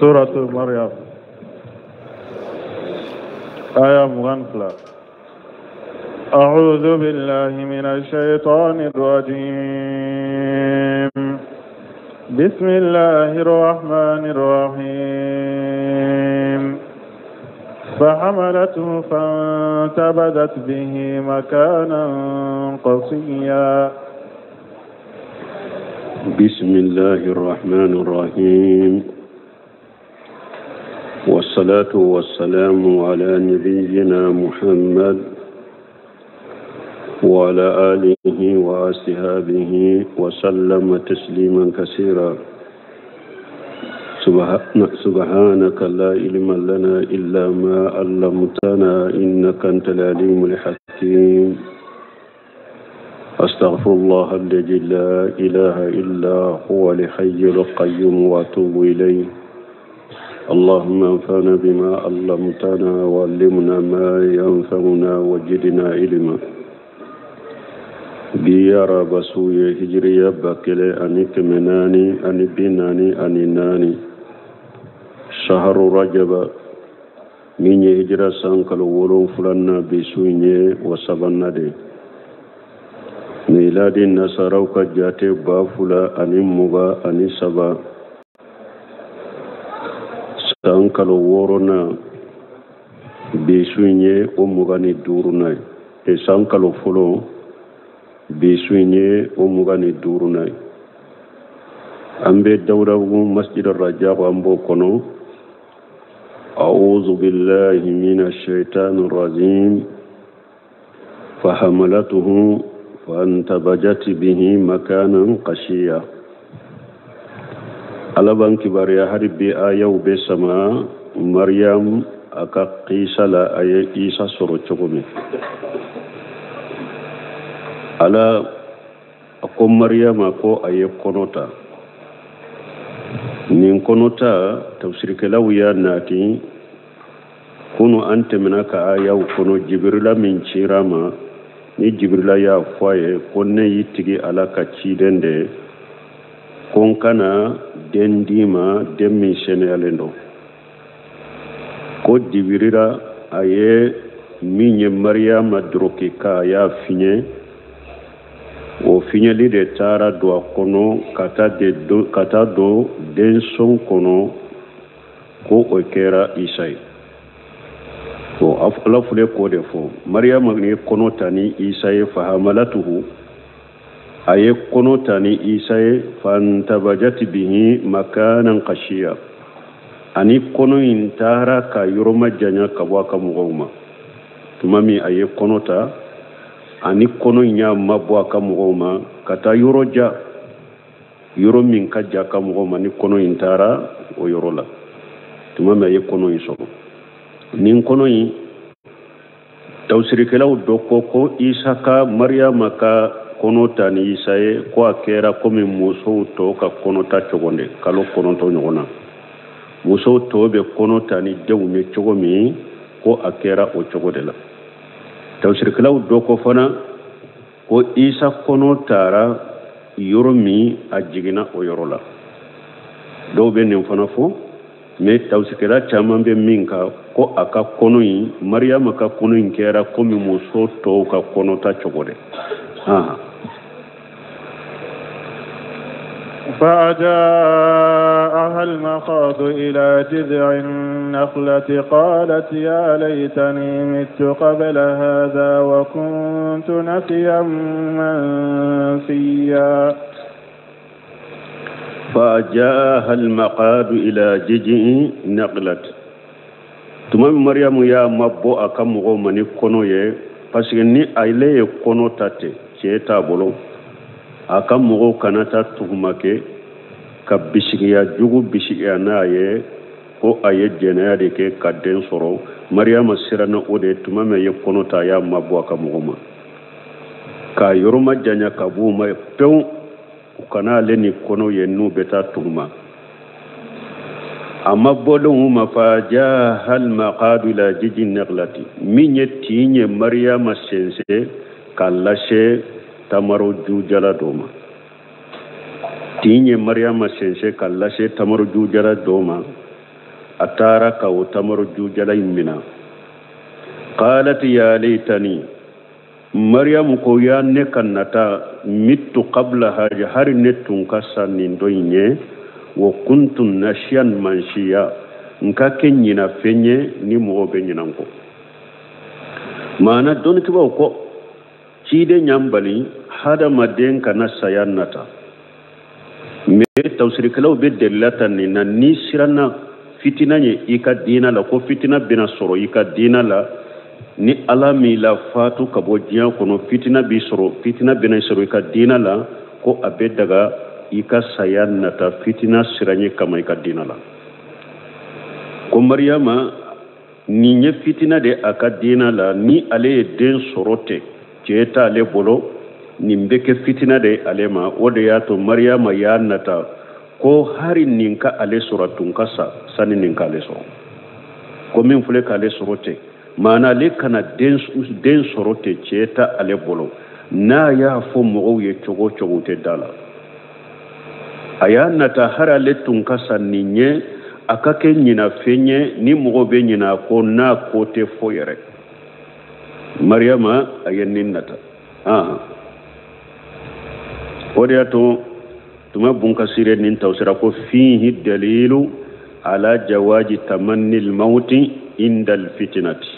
سورة مريم آية مغنفلة. أعوذ بالله من الشيطان الرجيم. بسم الله الرحمن الرحيم. فحملته فانتبذت به مكانا قصيا. بسم الله الرحمن الرحيم، والصلاة والسلام على نبينا محمد وعلى آله وأصحابه وسلم تسليما كثيرا. سبحانك لا علم لنا إلا ما علمتنا إنك أنت العليم الحكيم. أستغفر الله الذي لا إله إلا هو الحي القيوم وأتوب إليه. اللهم انفعنا بما علمتنا وعلمنا ما ينفعنا وزدنا علما. بيارا بسوية هجرية بكلي أني كمناني أني بناني أني ناني شهر رجب من هجرة سانكال ولو فلنا بسوية وسبنا دي ميلادي نصاروك جاتي بافولا أني مغا أني سبا sankalo worona besuinye o mugani durunai e sankalo folo besuinye o mugani durunai ambe dawrawu masjid ar-raja ambo kono. a'udhu billahi minash shaitanir rajim. fahamalatuhu fantabajat bihi makanan qashiya. alaban kibariya harbi ayaw be sama Maryam aka Isa la aye Isa soro chogome ala ko Maryam ko aye konota nin konota tafsir kala wiya nati kunu ante menaka ayaw kono Jibrila min chirama ni Jibrila ya faye konne yitigi ala ka chidende konkana dendima demmi senelendo ko Jibrila aye minye Maryama droki ka ya finye o finye li de tara do kono kata do den son kono ko o kera Isai to afla fule ko de fo Maryama ni kono tani Isai fahamalatuhu aye kono tani Isaye fantabajati bihi makanan qashiya ani kono intara ka yoroma janya kabwa ka mugoma tumami aye kono ta ani kono nya mabwa ka mugoma kata yoroja yoro min ka ja ka mugoma ni kono intara o yorola tumami aye kono iso nin kono yi tawsirikela udoko ko Isaka Maryama ka kono tani Isaye ko akera komi muso to ka kono ta chogonde kalo kono to nyona muso to be kono tani dewme chogomi ko akera o chogodela tawsir kala do ko fana ko Isa kono tara yoromi ajigina o yorola do be nim fana fo me tawsir kala chamambe minka ko aka kono yi Maryam ka kono inkera komi muso to ka kono ta chogode فأجاءها المخاض إلى جذع النخلة قالت يا ليتني مت قبل هذا وكنت نسيا منسيا. فأجاءها المخاض إلى جذع النخلة تمام مريم يا مبو أكم غومني كونو يه pasini aile kono tate cheta bolo akam mo kanata tuhumake ka bisigiya jugu bisigiya naye ko aye jenade ke kadden soro Maryama sirana ode tumame ye kono ta ya mabwa ka mugoma ka yoroma janya ka buma pew kana leni kono ye nu beta tuhuma amma bodon mafaja hal maqadula jijin naqlati minye tinye Maryama sense kallashe tamaro jujala doma tinye Maryama sense kallashe tamaro jujala doma أتارك وتمرجو جلين منا قالت يا ليتني مريم كويان كنتا مت قبلها جهر نتون كسان دويني وكنت نشيا منشيا نكاكين ينا فيني نمو بينينانكو مانا دون كباوكو چيدي نيامبالي هذا مدين كنا سيانتا مي توسري كلاو بدلتا نينا نيسرانا fitina ye ika dina la ko fitina bina soro ika dina la ni alami la fatu kabo diya kono fitina bi soro fitina bina soro ika dina la ko abedaga ika sayan nata fitina siranye kama ika dina la ko maryama ni nye fitina de aka dina la ni ale den sorote jeta ale bolo ni mbeke fitina de alema ode yato maryama ya nata ko hari ninka ale suratun kasa sani ninka ale soro ko min fule ka ale sorote mana le kana den sorote cheta ale bolo na ya fo mo ye chogo te dala aya nata hara le tun kasa ninye akake nyina fenye ni mo be nyina ko na ko te fo yere maryama ayenin nata odiato tuma bunka sire nin tawsira ko fihi dalilu ala jawaji tamanni al-maut inda al-fitnati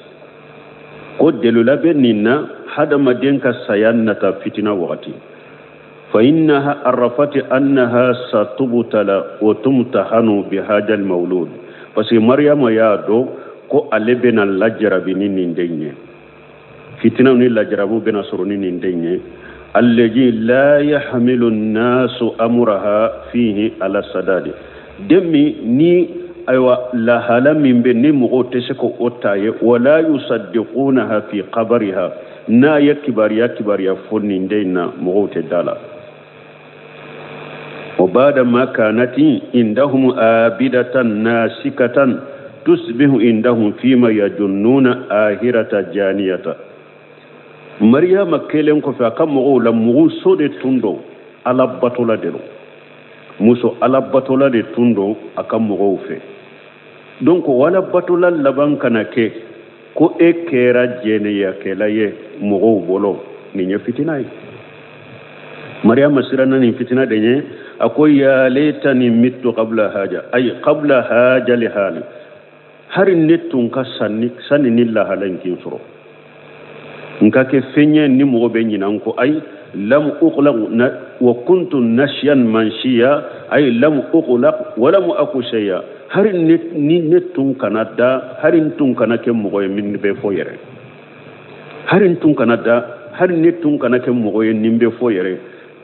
ko delula benina hada madenka sayannata fitna waqti fa innaha arrafat annaha satubtala wa tumtahanu bi hada al-mawlud pasi maryama ya do ko alebena lajrabi nin denye fitna ni lajrabu bena suruni nin denye الذي لا يحمل الناس أمرها فيه على السداد دمي ني أيوة لا هلا من بني مغوتسكو أوتاي ولا يصدقونها في قبرها نا يكبر يا فنين دينا مغوت الدالا وبعد ما كانت عندهم آبدة ناسكة تصبح عندهم فيما يجنون آهرة جانية maryama kelen ko fa kam mo la mo so de tundo ala batola de muso ala batola de tundo akam mo fe donc wala batola laban kana ke ko e kera jene ya kela ye mo bolo ni nya fitina yi maryama sirana ni fitina de nye akoy ya letani mittu qabla haja ay qabla haja li hali harin netun ka sanni ni la halan kin suro nkake fenye ni mo be nyinan ko ay lam uqlaq wa kuntu nashyan manshiya ay lam uqlaq wa lam aku shay'a harin ni netun kanada harin tun kanake mo min be fo yere harin tun kanada harin netun kanake mo min be fo yere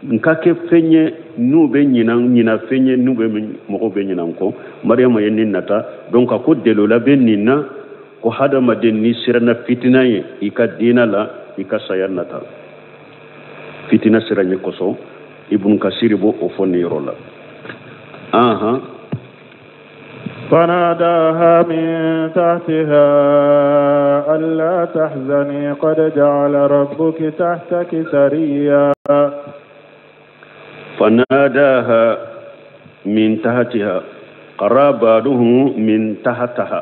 nkake fenye nu be nyina fenye nu be mo be nyinan ko maryama yenin nata donc ko delo la benina ko hada maden ni sirana fitina ye ika dina la ika sayannata fitina siranye koso ibn kasir bo ofoni rola فناداها من تحتها ألا تحزني قد جعل ربك تحتك سريا فناداها من تحتها قراباده من تحتها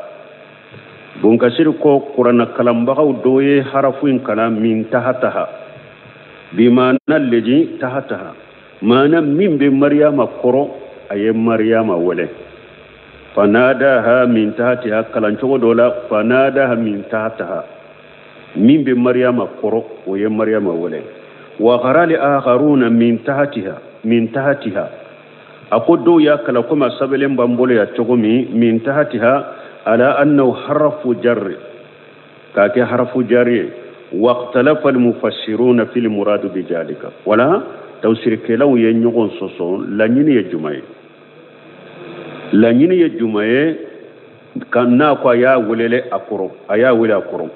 bunkasir ko qur'ana kalambagaw doye harafuin kalam min tahataha bimana leji tahataha mana min be maryama koro aye maryama wale fanadaha min tahatiha kalancho dola fanadaha min tahataha min be maryama koro oye maryama wale wa gharali akharuna min tahatiha akodo ya kala kuma sabelen bambole ya chogomi min tahatiha على أنه حرف جر كاكي حرف جر واختلف المفسرون في المراد بذلك ولا توسير كلاو ينيغون سوسون لانين يجمعي كان ناقوا يا ولي أكرو أيا ولي أكرو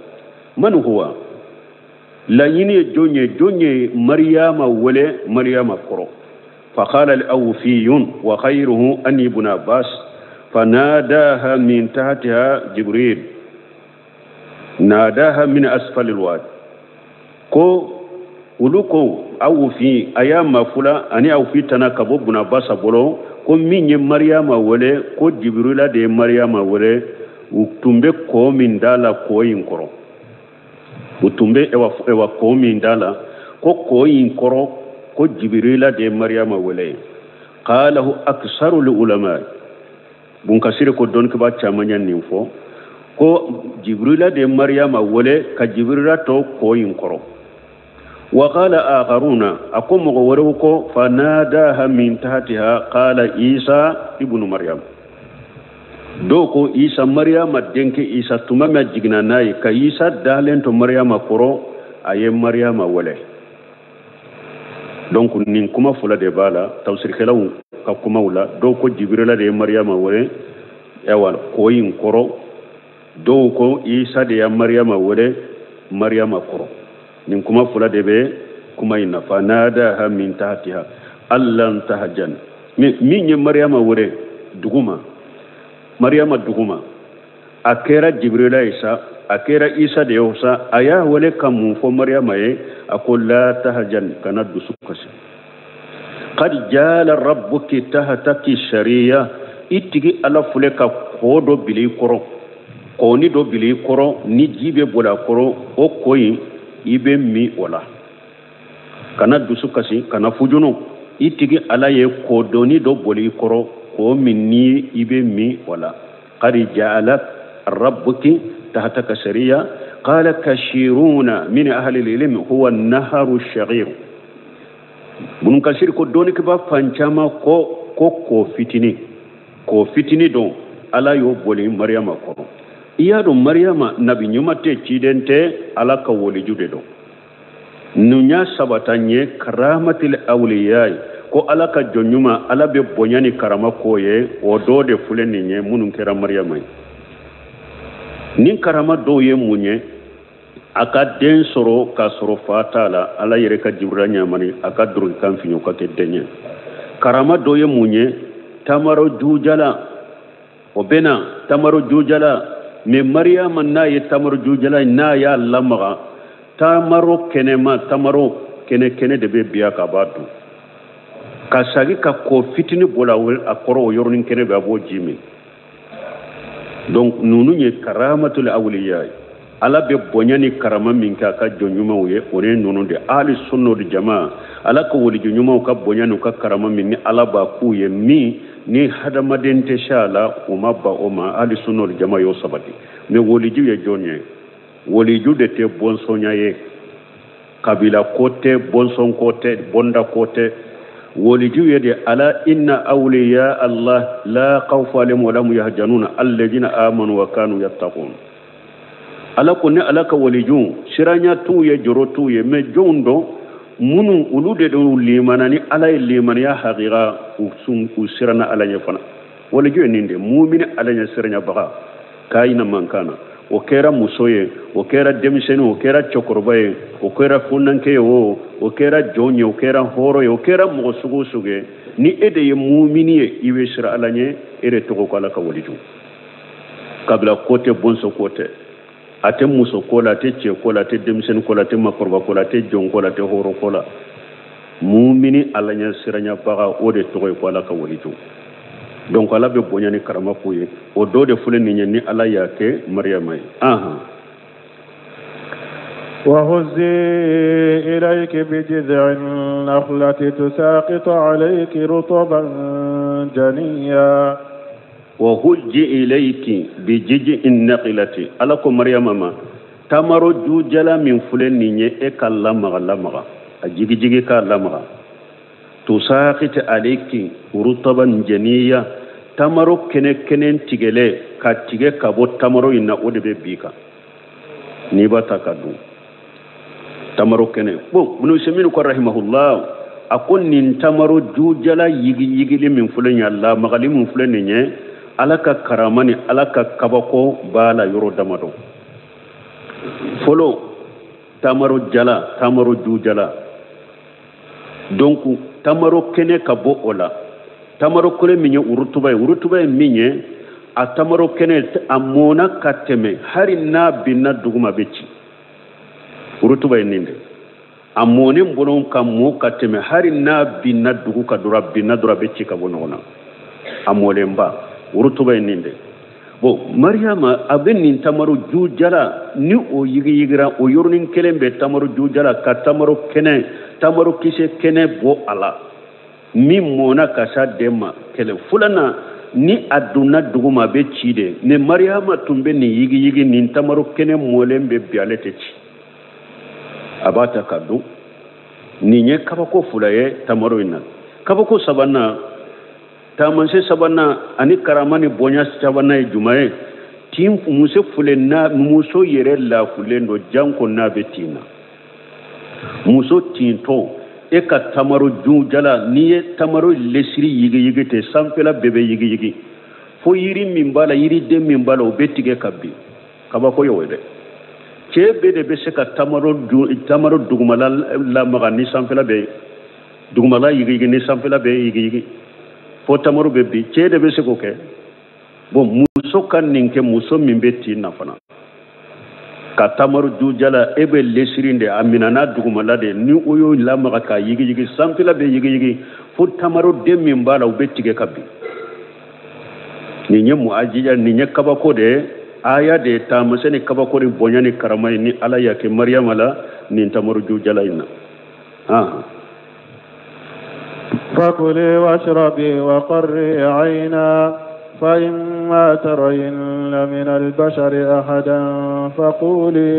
من هو لانين جوني مريم ولي مريم أكرو فقال الأوفيون وخيره أن ابن عباس فناداها من تحتها جبريل ناداها من أسفل الواد كو ولوكو awu fi ayama fula ani awu fi tanaka bo buna basa bolo ko minye maryama wole ko jibrila de maryama wole utumbe ko min dala ko yinkoro utumbe ewa ko min dala ko yinkoro ko jibrila de maryama wole qalahu aktharu ulama bun kasire ko don ko ba chamanyan ninfo ko jibrila de maryama wole ka jibrila to ko yinkoro وقال آخرون أقوم غوروكو فناداها من تحتها قال عيسى ابن مريم دوكو عيسى مريم دينك عيسى تمام جيغناناي كعيسى دالين تو مريم كورو اي مريم وله دونك نين كوما فولا دي بالا تفسير خلاو كوما ولا دوكو جبريل دي مريم وله ايوال كوين كورو دوكو عيسى دي مريم وله مريم كورو nin kuma fula de be kuma ina fanadaha min tahtiha allan tahjan min ye maryama wure duguma maryama duguma akera jibril isa akera isa de yosa aya wale kam fo maryama ye akolla tahjan kana dusukasi qad jala rabbuki tahtaki shariya itigi ala fule ka kodo bili koro koni do bili koro ni jibe bola koro o koyi ibe mi wala kana dusu kasi kana fujuno itigi ala ye kodoni do boli koro ko minni ibe mi wala qad ja'ala rabbuki tahtaka shariya qala kashiruna min ahli al-ilm huwa an-nahru ash-shaghir bunun kashir ko doni ke ba fanchama ko fitini do ala yo boli maryama ko iya do maryama nabi nyuma te cidente ala ka woli jude do nunya sabatanye karamatil awliyai ko ala ka jonyuma ala be bonyani karama koye o do de fuleni nye munun kera maryama nin karama do ye munye aka den soro ka soro fatala ala yere ka jibranya mani aka duru kan finyo ka ke denye karama do ye munye tamaro jujala obena tamaro jujala me maryama na ye tamaro jujala na ya lamaga tamaro kenema tamaro kene de be biya ka badu ka sagi ka ko fitini bola wel akoro yornin kene be abo jimi donc nunu ye karamatul awliya ala be bonyani karama min ka jonyuma we one nunu de ali sunno de jamaa ala ko woli jonyuma ka bonyani ka karama min ni ala ba ku ye ni hadama dente shala umabba oma ali sunno de jamaa yo sabati me woli ju ye jonye woli ju de te bonsonya ye kabila kote bonson kote bonda kote woli ju ye de ala inna awliya allah la khawfa alaihim wa lahum yahzanuna alladhina amanu wa kanu yattaqun ala ko ne ala ka woli ju siranya tu ye joro tu ye me jondo munu ulude do limanani ala limaniya haqiqa usirana ala nyafana woli ju ninde mu'min ala nya siranya baga kayina mankana o kera musoye o kera demiseni o kera chokorbaye o kera funanke o kera jonye o kera horo o kera mosugo suge ni ede ye mu'mini ye iwe sira ala nye ere to ko ala ka woli ju kabla kote bonso kote ate muso kola te che kola te demsen kola te makorba kola te jon kola te horo kola mu'mini alanya siranya baga o de to ko ala ka woli ju donc ala be bonyani karama kuye o do de fule ni ni ala yake maryama aha وهزي إليك بجذع النخلة تساقط عليك رطبا جنيا وهجي إليك بجذع النخلة ألاكو مريم ما تمر جوجلا من فلنيني إكالا مغا أجيجي جيجي كالا مغا تساقط عليك رطبا جنيا تمر كنن تيجلي كاتيجي كابو تمر إنا أودبي بيكا نيبا تكادو tamaro kene bo bunu seminu ko rahimahullah akon nin tamaro jujala yigi min fulenya Allah magali min fulenye alaka karamani alaka kabako bala yoro damado folo tamaro jala tamaro jujala donc tamaro kene kabo ola tamaro kole minye urutuba minye a tamaro kene amona kateme hari na binna duguma beci urutuba ninde amonen bonon kam mo kateme hari na binna dugu ka dura binna dura be cika bonona amolen ba urutuba ninde bo maryama aben nin tamaru jujala ni o yigi yigira o yornin kelembe tamaru jujala ka tamaru kene tamaru kise kene bo ala min mona kasa dema kele fulana ni aduna duguma be cide ne maryama tumbe ni yigi yigi nin tamaru kene molembe bialete ci abata kadu ni nye kabako fulaye tamaru ina kabako sabana tamanse sabana ani karamani bonya sabana jumae tim muse fule na muso yere la fulendo janko na betina muso tinto e ka tamaru jala niye tamaru lesiri yigi yigi te sanfela bebe yigi yigi fo yiri mimbala yiri de mimbala obetige kabbi kabako yowede chebe de bese ka tamaru dugumala la magani sanfela be dugumala yigi yigi ni sanfela be yigi yigi fo tamaru be bi chede be se ko ke bo muso kan ninke muso mimbeti nafana ka tamaru jala ebe lesirinde aminana dugumala de ni oyo lamaga ka yigi yigi sampila be yigi yigi fo tamaru de mimbala ubetige kabbi ni nyemu ajija ni nyakabako de aya de tamasene kabako de bonyani karamay ni ala yake maryama la ni tamaru jala ina فكلي واشربي وقري عينا فإما ترين من البشر أحدا فقولي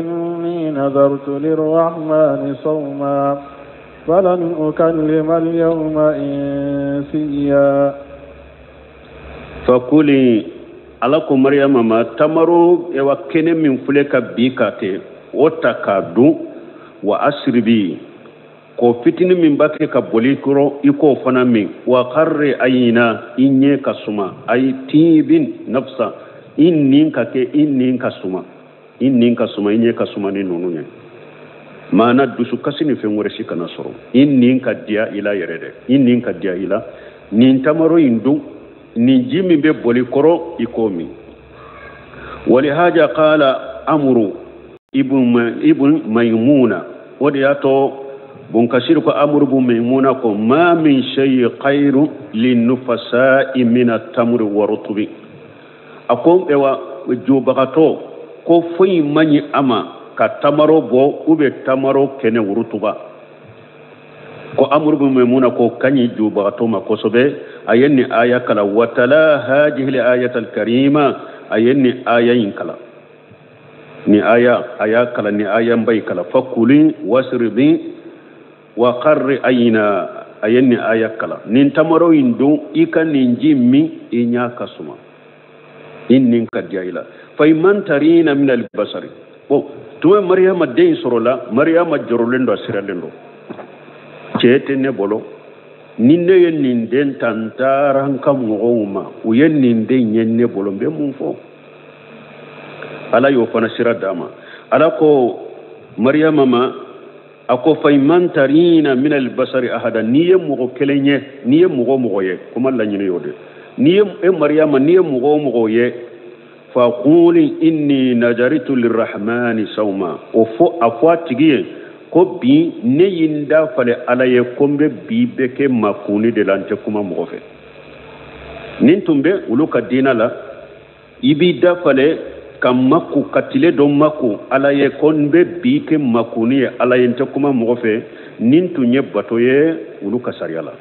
إني نذرت للرحمن صوما فلن أكلم اليوم إنسيا فكلي alaku maryama ma tamaru ewa kene min fuleka bikate otakadu wa asribi ko fitini min bake ka boli kuro iko fana min wa qarri ayina inye kasuma ay tibin nafsa innin kake innin kasuma innin kasuma inye kasuma ni nununye mana dusu kasini fe ngore sikana soro innin kadia ila yerede innin kadia ila nin tamaro indu ni jimi be boli kuro ikomi walihaja qala amru ibn maymuna wadi ato bon kasir ko amru bu maymuna ko ma min shay khairu lin nufasa'i min at-tamri wa rutbi akom ewa jobagato ko foyi mani ama ka tamaro bo ube tamaro kene wurutuba ko amru bu maymuna ko kanyi jobagato ma ko sobe ayenni aya kala watala hadhihi al-ayat al-karima ayenni ayayin kala ni aya kala ni ayan bay kala fakuli wasribi wa qarri ayna ayenni aya kala nin tamaro indu ika ninjimmi inya kasuma innin kadjaila fayman tarina min al-basari bo to maryama dein sorola maryama jorolendo asiralendo chete ne bolo ninne yen den tantaran kam ngoma uyen den yenne bolo be mum fo ala yo fana sira dama ala ko maryama ma ako fayman tarina min al-basari ahada niye mugo kelenye niye mugo ye kuma la nyine yode niye maryama niye mugo ye fa quli inni najaritu lirrahmani sawma o fo afwatigiye ko bi ne yinda fale ala ye kombe bi beke makuni de lante kuma mugo fe nin tumbe uluka dina la ibi da fale kam makku katile do makku ala ye konbe bi ke makuni ala yente kuma mugo fe nin tunye batoye uluka sariala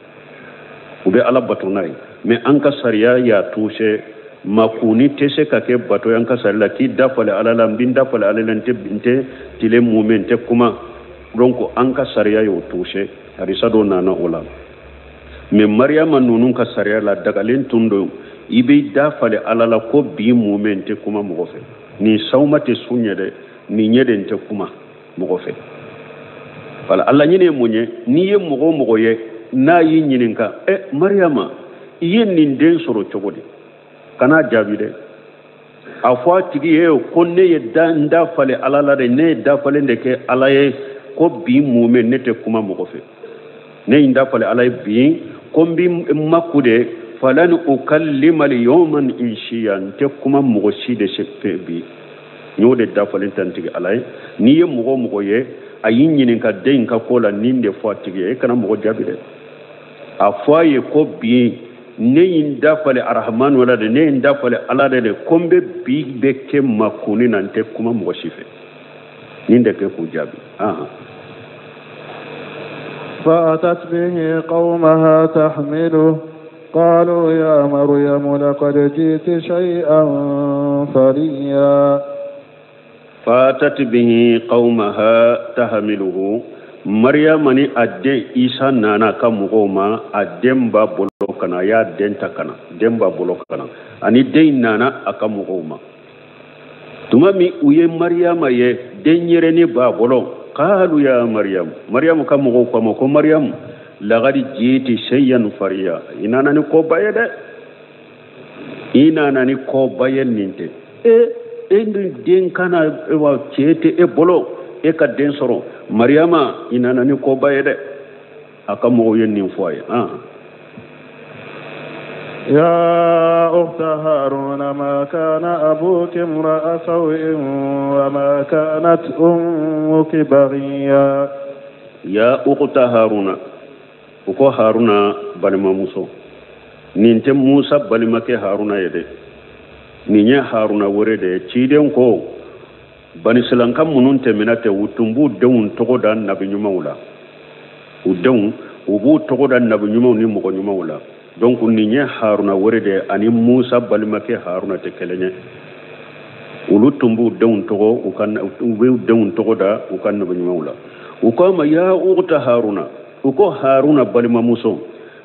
ube ala batonai me anka sariya ya tushe makuni tese kake bato yanka sarila ki dafale ala lambin dafale ala lente binte tile momente kuma donc anka sariya yo tushe harisa do nana ola me maryama nunun ka sariya la daga len tundo ibe dafale ala la ko bi momente kuma mo fe ni sawmate sunye de ni nyedente kuma mo fe wala alla nyine munye ni ye mo ye na yi nyininka maryama yen nin den soro chogodi kana jabide afwa tigi ye konne ye da fale alala de ne da fale ndeke alaye ko bi mume nete kuma mo fe ne inda fale alay bi ko bi makude falan ukallima al yawman inshiyan te kuma mo shi de sheppe bi nyode da fale tantigi alay ni ye mo ye ayin nyinin ka den ka kola ninde fotigi e kana mo jabire a foye ko bi ne inda fale arrahman wala de ne inda fale ala de kombe bi be ke makuni nante kuma mo shife ninde ke ku jabi فأتت به قومها تحمله قالوا يا مريم لقد جئت شيئا فريا فأتت به قومها تحمله مريم ني أدين إيسا نانا كمغوما أدين بابولوكنا يا دين تكنا دين بابولوكنا أني دين نانا أكمغوما تمامي ويه مريم يه دين يرني بابولو قالوا يا مريم كمغوكما كو مريم لقد جئت شيئا فريا إنانا نكو بايا ده إنانا نكو بايا نينتي den kana wa chete e bolo e ka den soro mariama inana ni ko baye de aka mo yenni foye يا أخت هارون ما كان أبوك امرأ سوء وما كانت أمك بغيا يا أخت هارون وكو هارون بالما موسى نينت موسى بالما كي هارون يده ninya haruna worede ciden ko bani silanka munun teminate wutumbu dawun togoda nabi nyumawla udawun ubu togoda nabi nyumaw ni mo nyumawla donc ninya haruna worede ani musa balmake haruna te kelenye ulutumbu dawun togo ukan ubu dawun togoda ukan nabi nyumawla ukama ya uqta haruna uko haruna balma muso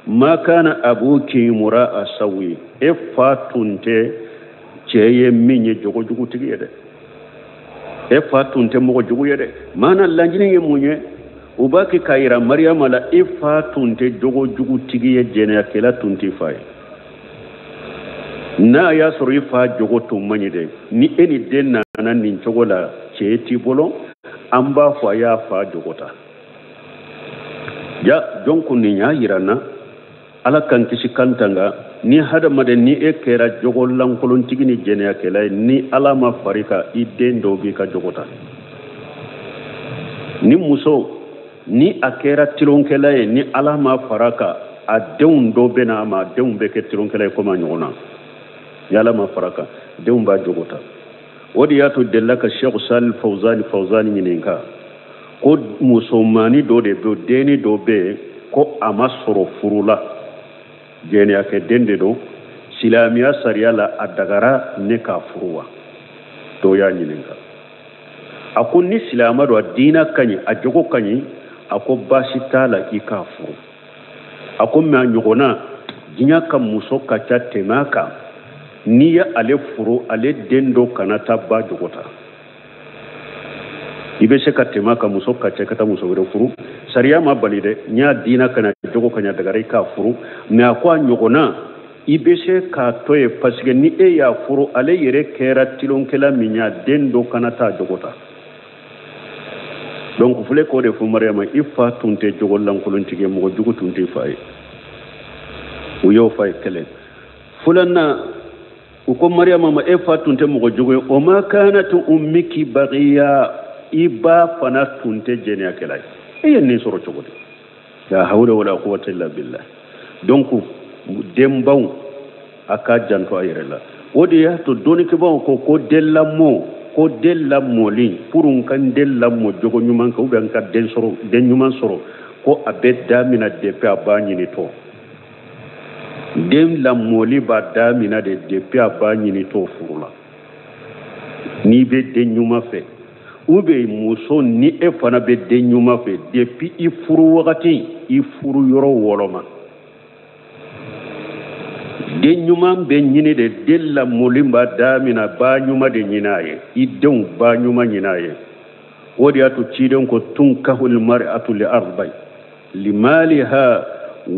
ma kana abuki mura'a sawi e fatunte ceye minye jogo jugu tigi yede e fatunte mo jugu yede mana lanjini ye munye ubaki kaira maryama la e fatunte jogo jugu tigi ye jene akela tunti fay na ya sori fa jogo to manyide ni eni denna nan nin jogo la ceti bolo amba fa ya fa jogota ya jonku ni nya yirana ala kan kisi kantanga ni hada maden ni ekera jogo lankolon tigini jene akela ni alama farika iden do bi ka jogota ni muso ni akera tironkela ni alama faraka adeun do bena ma deun be ke tironkela ko ma nyona yala ma faraka deun ba jogota wodi yato dellaka sheikh sal fawzani nyininka ko muso mani do de do deni do be ko amasoro furula jeni ake dende do silamiya sariyala adagara ne ka furuwa to ya nyininka akun ni silama do dina kanyi ajogo kanyi ako basitala ikafu akun ma nyogona ginya kam muso kacha temaka niya ale furu ale dendo kanata ba jogota ibe se katemaka muso kacha kata muso wero furu sariya ma balide nya dina kana jogo kanya dagara ikafu me akwa nyogona ibe se ka toye pasige ni e ya furu ale yere kera tilonkela minya dendo kanata jogota donc fule ko de fu mariama ifa tunte jogo lankolon tige mo jogo tunte fay o yo fay kele fulanna uko mariama ma ifa tunte mo jogo o ma kanat ummiki baghiya iba fana tunte jeni akela e ni soro jogo la hawla wala quwwata illa billah donc dembaw aka janto ayrela wodi ya to doni ke baw ko della mo ko della molin purun kan della mo jogo nyuman ka uben ka den soro den nyuman soro ko abedda mina depe abani ni to den la moli ba da mina de depe abani ni to furula ni be den nyuma fe ube muso ni e fana be den nyuma fe depi i furu wakati i furu yoro woloma den nyuma be nyini de della molimba damina ba nyuma de nyinaye idon ba nyuma nyinaye wodi atu ciden ko tunkahul mar'atu li arba'i limaliha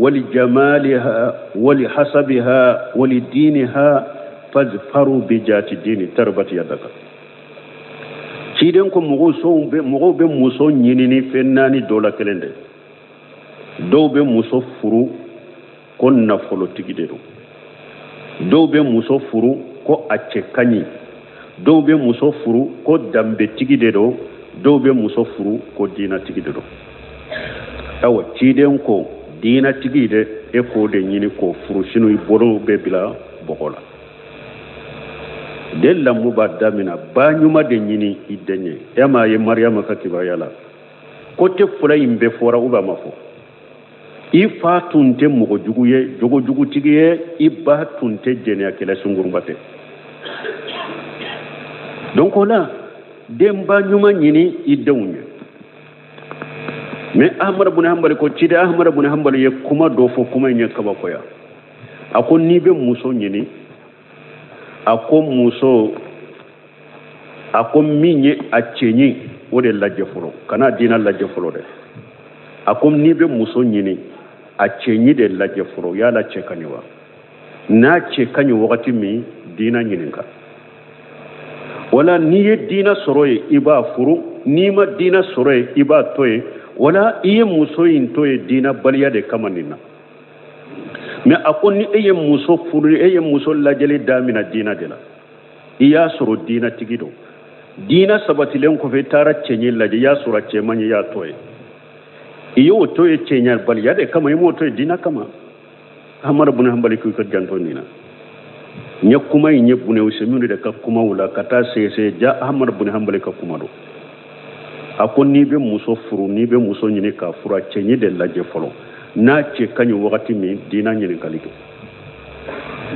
wali jamaliha wali hasabiha wali diniha fazfaru bi jati dini tarbati yadaka ciden ko mugo be muso nyinini fennani dola kelende do be muso furu kon na folo tigide do dow be muso furu ko acce kanyi dow be muso furu ko dambe tigide do do be muso furu ko dina tigi do awa ciden ko dina tigi de e ko de nyini ko furu sinu i boro be bila bokola della mubadda mina ba nyuma de nyini idenye ema ye maryama ka kibayala ko te fula imbe fora uba mafo i fa tunte mogo jugu tigiye i ba tunte jene akela sungurumbate donc là demba nyuma nyini idewunye mais ahmad ibn hanbal ko cide ahmad ibn hanbal ye kuma do fo kuma nye kaba koya akon ni be muso nyini akon muso akon minye achenyi wode lajje folo kana dina lajje folo de akon ni be muso nyini achenyi de lajje folo ya la chekaniwa na chekani wakati mi dina nyininka wala ni ye dina soroye iba furu ni ma dina soroye iba toye wala iye muso yin toye dina baliya de kamanina mais akon ni eye muso furu eye muso lajeli damina dina de la iya soro dina tigido dina sabatilen ko fe tara chenye laje ya sura chemanye ya toye iyo toye chenya baliya de kama imo toye dina kama amara buna hambali ko janto nina nyakuma nyebune usemuni de ka kuma wala kata sese ja ahmad bun hanbali ka kuma do akon ni be muso furu ni be muso nyini ka fura chenyi de laje folo na che kanyu wakati mi dina nyini kalike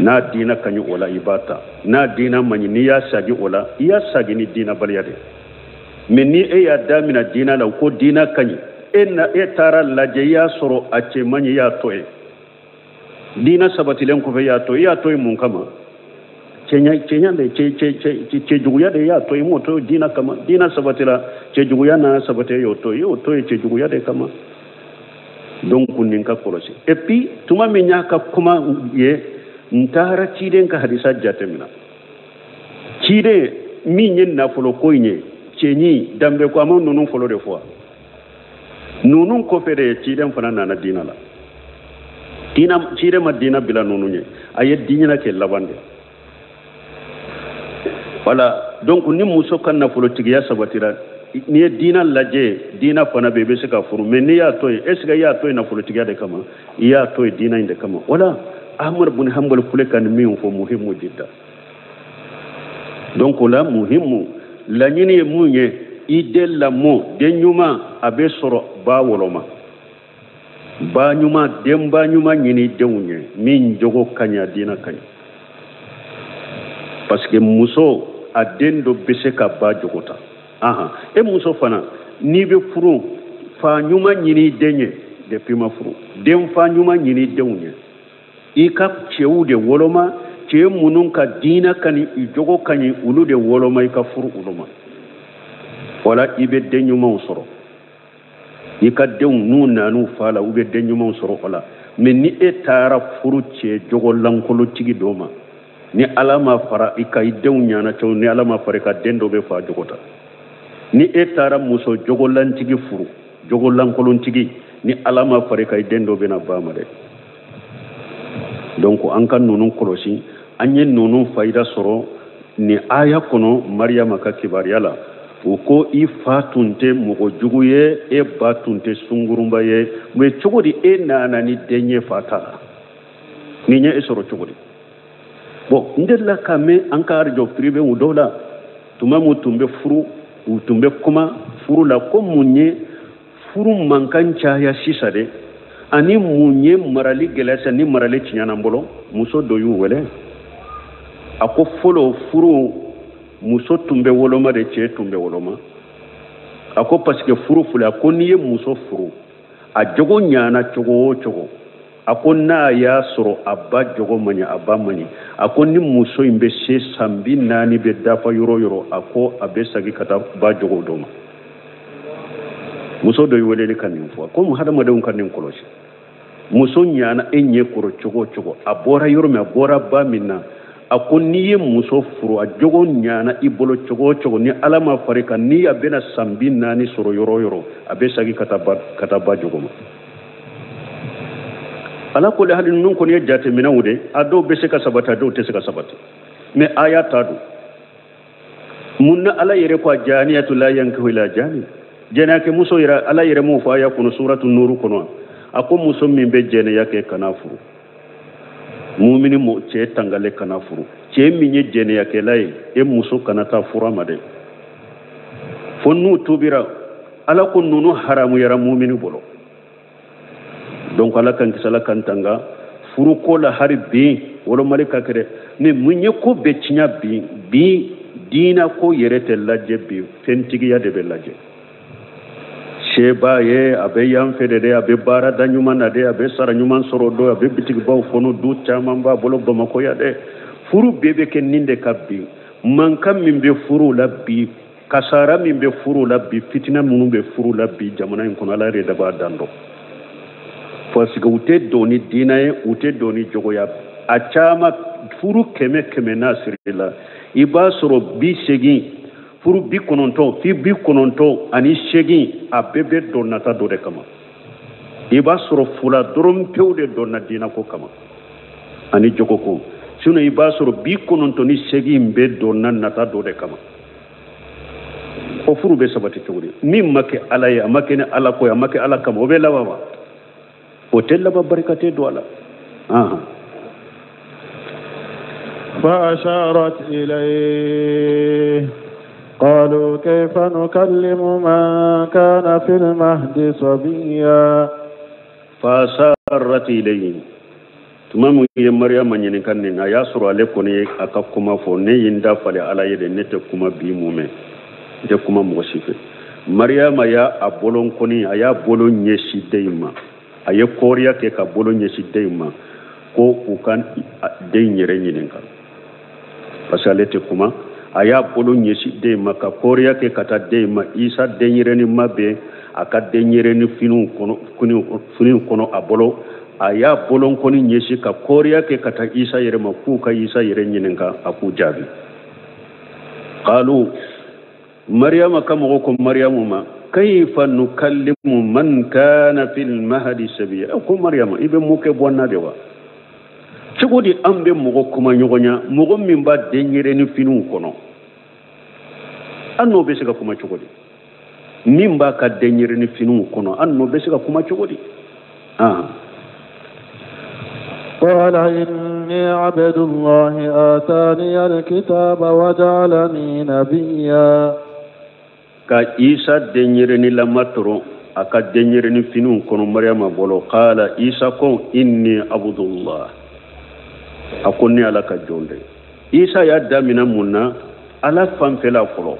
na dina kanyu wala ibata na dina manyi ni ya sagi wala ya sagi ni dina baliyade menni e ya damina dina la ko dina kanyi enna e tara laje ya soro ache manyi ya toye dina sabatilen ko fe ya toye mun kama chenya de che juguya de ya toye mo to dina kama dina sabatila che juguya na sabate yo toye che juguya de kama donc ninka kolosi et puis tuma menya ka kuma ye ntara ciden ka hadisa jatemina cide mi nyen na folo ko nye chenyi dambe ko amon nunun folo de fois nunun ko fere ciden fana na dina la dina cide ma dina bila nununye aye dina ke labande wala donc ni muso kan na folo tigiya sabatira ni dina laje dina fana bebe se ka furu mais ni ya toy est ce que ya toy na folo tigiya de kama ya toy dina inde kama wala ahmad ibn hanbal kule kan mi fo muhimmu jidda donc la muhimmu la nyini munye idella mo de nyuma abe soro ba woloma ba nyuma demba nyuma nyini dewunye min jogo kanya dina kanya parce que muso adendo bese ka ba jogota aha e muso fana ni be furu fa nyuma nyini denye de pima furu dem fa nyuma nyini dewunye ika chewu de woloma che munun ka dina kani i jogo kani ulu de woloma ika furu uluma wala ibe denyuma usoro ika dew nuna nu fala ube denyuma usoro wala men ni etara furu che jogo lankolo tigi doma ni alama fara ika idew nyana to ni alama fara ka dendo be fa jogota ni etara muso jogo lantigi furu jogo lankolo tigi ni alama fara ka dendo be na bama de donc an kan nunun kolosi anye nunun faida soro ni aya kono maryama ka kibariyala uko i fatunte mogo juguye e batunte sungurumba ye me chogodi e nana ni denye fatala ni nye esoro chogodi bo ndella kame ankar jo pribe udola tumamu tumbe furu utumbe kuma furu la komunye furu mankancha ya sisade ani munye marali gelasa ni marali chinyana mbolo muso doyu wele ako folo furu muso tumbe woloma de che tumbe woloma ako parce que furu fula ko niye muso furu a jogo nyana chogo ako na ya soro abba jogo manya abba mani ako ni muso imbe se sambi nani be dafa yoro ako abe sagi kata ba jogo doma muso do yole kanin fo ko mu hada madan kanin koloshi muso nyana enye koro chogo abora yoro me abora ba minna ako niye muso furu a jogo nyana ibolo chogo ni alama farika ni abena sambi nani soro yoro abe sagi kata ba jogo ma ala ko le halin nun ko ne jate minawude ado be se ka sabata do te se ka sabata me aya tadu munna ala yere ko janiyatu la yankihu ila jani jenake muso ira ala yere mu fa yakunu suratu nur kono ako muso min be jene yake kanafuru mu'mini mo ce tangale kanafuru ce minye jene yake lay e muso kanata furama de fonnu tubira ala ko nunu haramu yara mu'mini bolo donc ala kan kisala kan tanga furu ko la harbi wala malika kere ne munye ko be cinya bi dina ko yerete lajje bi fentigi ya de be lajje sheba ye abe yam fede de abe bara danyuma na de abe sara nyuman soro do abe bitigi baw fono du chama ba bolo bama ko ya de furu bebe ken ninde kabbi man kam min be furu labbi kasara min be furu labbi fitina mun be furu labbi jamana en kono ala re da ba dando parce que ute doni dina ye ute doni jogo ya achama furu keme nasirila iba soro bi segi furu bi kononto fi bi kononto ani segi a bebe donata do de kama iba soro fula dorom pewde donna dina ko kama ani jogo ko sino iba soro bi kononto ni segi mbe donna nata do de kama o furu be sabati tawri min make alaya make ne ala ko ya make ala kama o be lawa hotel la barakate do ala فأشارت إليه قالوا كيف نكلم من كان في المهد صبيا فأشارت إليه تمام يا مريم من ينكن يا سر عليكم أكاكما فوني يندا فلي على يد نتكما بيمومه نتكما موسيفه مريم يا أبولون كوني يا بولون يشي ديما أيه كوريا كيكا بولون يشي ديما ko ukan den yere nyinin kan pasalete kuma aya bolo nyesi de maka korea ke kata de ma isa den yere ni mabe aka den yere ni finu kono abolo aya bolon koni nyesi ka korea ke kata isa yere ma ku ka isa yere nyinin ka aku jabi qalu maryama kamo ko maryamu ma kayfa nukallimu man kana fil mahdi sabiya ko maryama ibe muke bonna de wa cogodi an be mogo kuma ɲɔgɔnya mogo min b'a denyɛrɛ ni finiw kɔnɔ an n'o bɛ se ka kuma cogodi min b'a ka denyɛrɛ ni finiw kɔnɔ an n'o bɛ se ka kuma cogodi قال إني عبد الله آتاني الكتاب وجعلني نبيا ka isa denyɛrɛ ni lamatoro a ka denyɛrɛ ni finiw kɔnɔ maryama bolo qala isa ko inni abdullah akonni ala ka jonde isa ya damina munna ala fanfela folo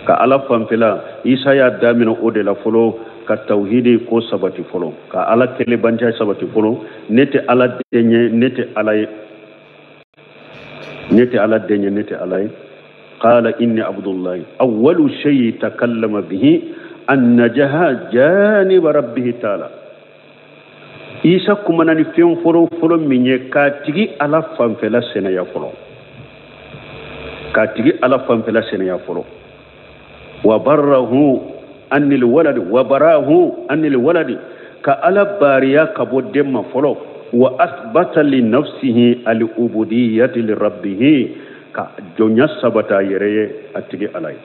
ka ala fanfela isa ya damina ode la folo ka tauhidi ko sabati folo ka ala kele banja sabati folo nete ala denye nete ala qala inni abdullah awwalu shay takallama bihi an najaha janib rabbih ta'ala isa kumana ni fen folo minye ka tigi ala fanfela senaya folo wa barahu anil walad ka ala bariya ka bodemma folo wa athbata li nafsihi al ubudiyyati li rabbih ka jonya sabata yere atigi alay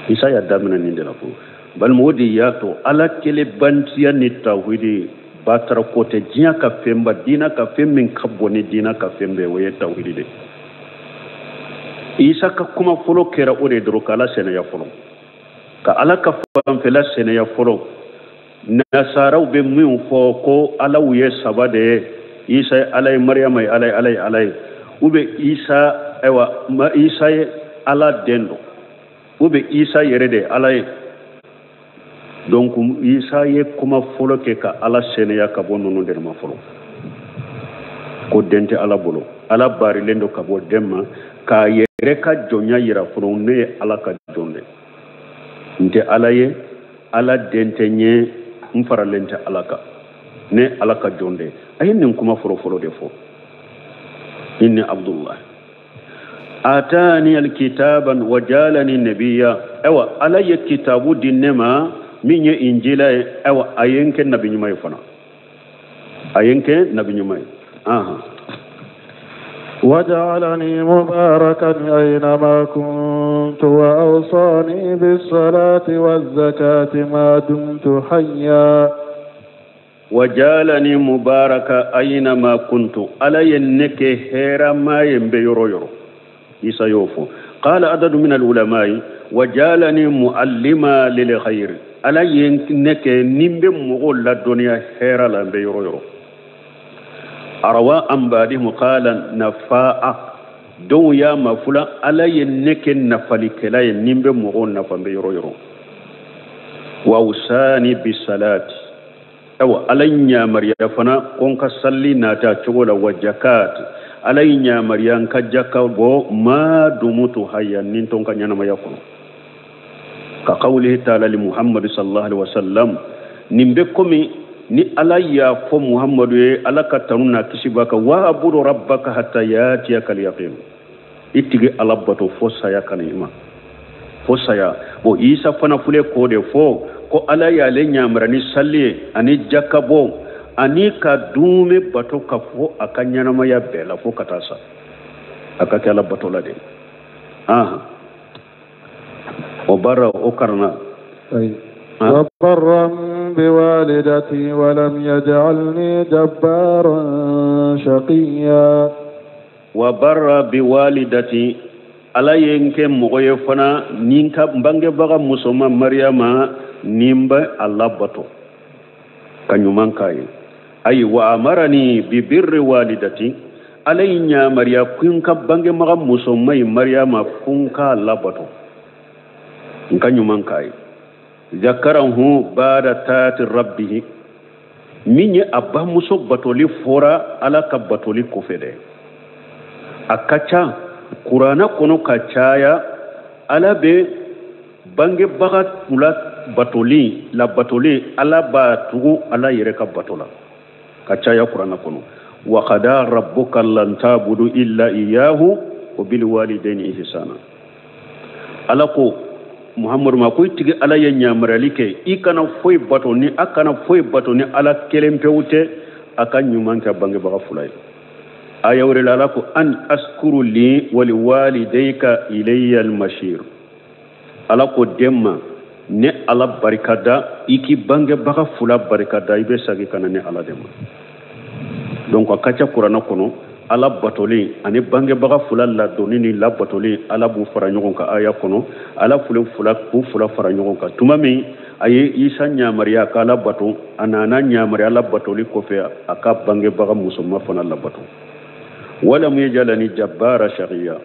isa ya damina ni de la ko bal modi ya to ala kele bantiya ni tawhidi batara kote jiya ka femba dina ka femmin kaboni dina ka fembe waye tawhidi de isa ka kuma folo kera ore dro kala sene ya folo ka ala ka fam fela sene ya folo nasaraw be min fo ko ala wuye sabade isa alay maryama alay ube isa ewa ma isa ala dendo ube isa yerede alay donc isa ye kuma folo ke ka ala seneya ka bo nonu der ma folo ko dente ala bolo ala bari lendo ka bo demma ka yere ka jonya yira folo ne ala ka jonde nte ala ye ala dente nye mfara lente ala ka ne ala ka jonde ayen nin kuma folo de fo inni abdullah atani alkitaban wajalani nabiyya ewa ala ye kitabu dinnema minye injila ewa ayenke nabi nyumay fana ayenke nabi nyumay وجعلني مباركا أينما كنت وأوصاني بالصلاة والزكاة ما دمت حيا وجعلني مباركا أينما كنت ألا ينك هيرا ما ينبيرو يرو يسيوفو قال عدد من العلماء وجعلني معلما للخير ألا ينك نمب مغول الدنيا هيرا لنبيرو يرو أروى أنبادهم قال نفاء دو يا مفلا ألا ينك نفلك لا ينب مغول نفنبيرو يرو وأوصاني بالصلاة أو ألينيا مريا فنا كونك صلي ناتا تقول وجكات ألينيا مريا كجكا بو ما دمت حيا ننتون كان ينما يكون كقوله تعالى لمحمد صلى الله عليه وسلم نمبكمي ni ala ya fo muhammadu ye ala ka tanuna kisibaka wa abudu rabbaka hatta yatiyaka al-yaqin itige ala bato fo saya kanima fo saya bo isa fana fule ko de fo ko ala ya le nyamra ni salli ani jakabo ani ka dume bato ka fo akanyana ma ya bela fo katasa akake ala bato la de o bara o karna وبرا بوالدتي ولم يجعلني جبارا شقيا وبر بوالدتي ala yenke mogoye fana ninka mbange baga musoma maryama nimba Allah bato kanyuman kai ay wa amarani bi birri walidati alaynya marya kunka bange maga musoma maryama kunka Allah bato kanyuman kai zakarahu bada tati rabbih minye abba muso batoli fora ala ka batoli kofede akacha Qur'ana kono kachaya ala be bange bagat mulat batoli la batoli ala batugu ala yere ka batola kachaya Qur'ana kono wa qada rabbuka lan tabudu illa iyyahu wa bil walidayni ihsana ala ko Muhammad ma koy tigi ala ya nyamaralike ikana foy batoni akana foy batoni ala kelempewute akan nyumanka bange baga fulay ayawre lalako an askuru li wali walidayka ilayya al-mashir alako demma ne ala barikada iki bange baga fula barikada ibe sagi kana ne ala demma donc akacha Qur'ana kono ala batoli ani bange baga fula la donini la batoli ala bu fara nyogon ka aya kono ala fula ku fula fara nyogon ka tumami aye isa nyamariya ka ala bato anana nyamariya ala batoli ko fe aka bange baga musumma fana la bato wala mu yajalani jabbara shaqiya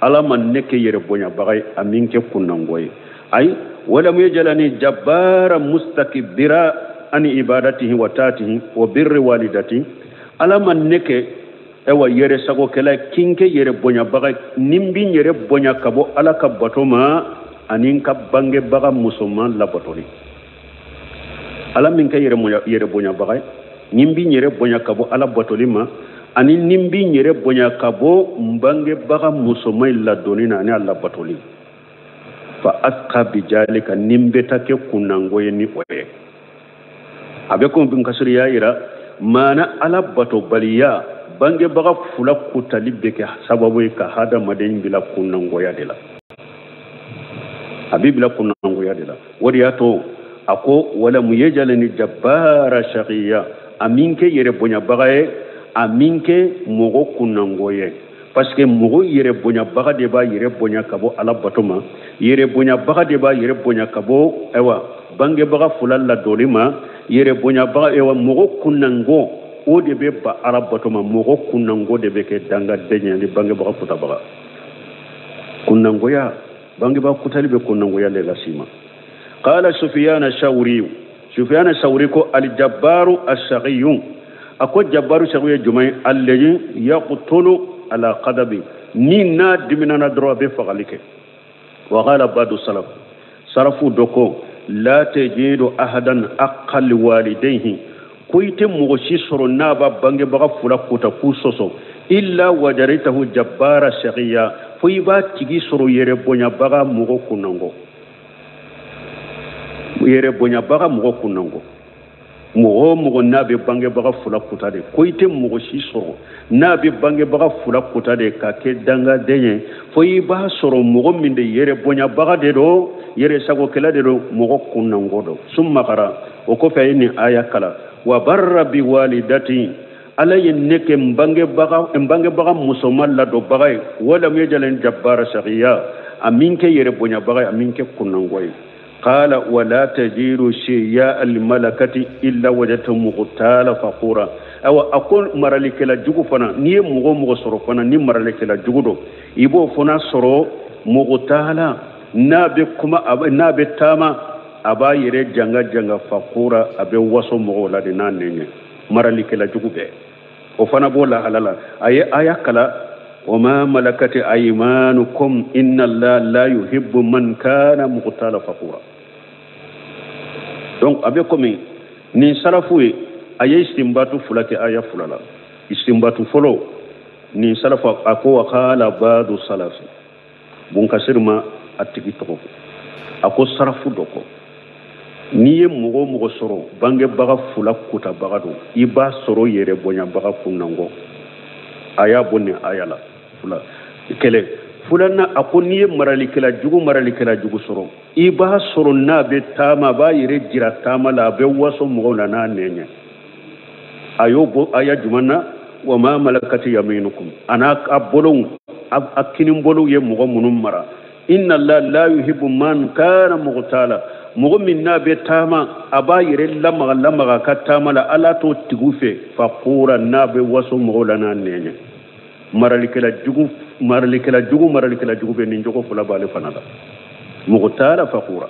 ala man neke yere bonya bagay aminke kunangoy ay wala mu yajalani jabbara mustakbira an ibadatihi wa tatihi wa birri walidati ala man neke ewa yere sago kala kinke yere bonya bagay nimbi yere bonya kabo ala ka batoma anin ka bange baga musulman la batoli ala min ka yere bonya bagay nimbi yere bonya kabo ala batoli ma ani nimbi nyere bonya kabo mbange baga musomai la donina ani alla batoli fa asqa bijalika nimbe take kunango yeni oye abe ko bin kasri yaira mana ala bato baliya bange baga fula kutalibe ke sababu ka hada maden bila kunango ya dela abi bila kunango ya dela wariyato ako wala muyajalani jabbara shaqiya aminke yere bonya bagaye aminke mogo kunangoye parce que mogo yere bonya baga de ba yere bonya kabo ala batoma yere bonya baga de ba yere bonya kabo ewa bange baga fulalla dolima yere bonya baga ewa mogo kunango o de be ba ala batoma mogo kunango de be ke danga denya ni bange baga futa baga kunangoya bange baga kutali be kunangoya le lasima qala sufyan ash-shawri ko al-jabbaru ash-shaqiyyu ako jabbaru shaguye jumay allazi yaqtulu ala qadabi ni na diminana dro be fagalike wa qala badu salafu doko la tajidu ahadan aqal walidayhi kuite mugoshi soro na ba bange baga fula kuta kusoso illa wajaritahu jabbara shaqiya fuiba tigi soro yere bonya baga mugo kunango mogo nabe bange baga fula kutade ko ite mogo shi soro nabe bange baga fula kutade ka ke danga denye fo yi ba soro mogo min de yere bonya baga de do yere sago kala de do mogo kunna ngodo summa qara o ko fe ni aya kala wa barra bi walidati alay neke mbange baga musomal la do baga wala me jalen jabbara shaqiya aminke yere bonya baga aminke kunna ngoy قال ولا تجير شيء الملكة إلا وجدت مغتالا فقورا أو أقول مرالك لا جوجو فنا ني مغو سرو فنا ني مرالك لا جوجو دو يبو فنا سرو مغتالا نابي كما نابي تاما أبا يري جنگا فقورا أبي واسو مغو لا دينا نيني مرالك لا جوجو بي وفنا بولا حلالا آية كلا وما ملكت أيمانكم إن الله لا يحب من كان مغتالا فقورا donc abe komi ni salafu aye istimbatu fulati aya fulala istimbatu folo ni salafu ako qala badu salafi bun kasirma atiki to ako sarafu doko niye mugo soro bange baga fula kuta baga do iba soro yere bonya baga funango aya bonne ayala fula kele fulana akoniye maralikela jugu soro iba soro na be tama ba yire jira tama la be waso mugona na nenya ayobo aya jumana wa ma malakati yaminukum ana abolon akinin bolu ye mugo munum mara inna allaha la yuhibbu man kana mughtala mugo minna be tama aba yire lamaga ka tama la ala to tigufe faqura na be waso mugona na nenya maralikela jugu be nin jogo fula bale fanada mughtala faqura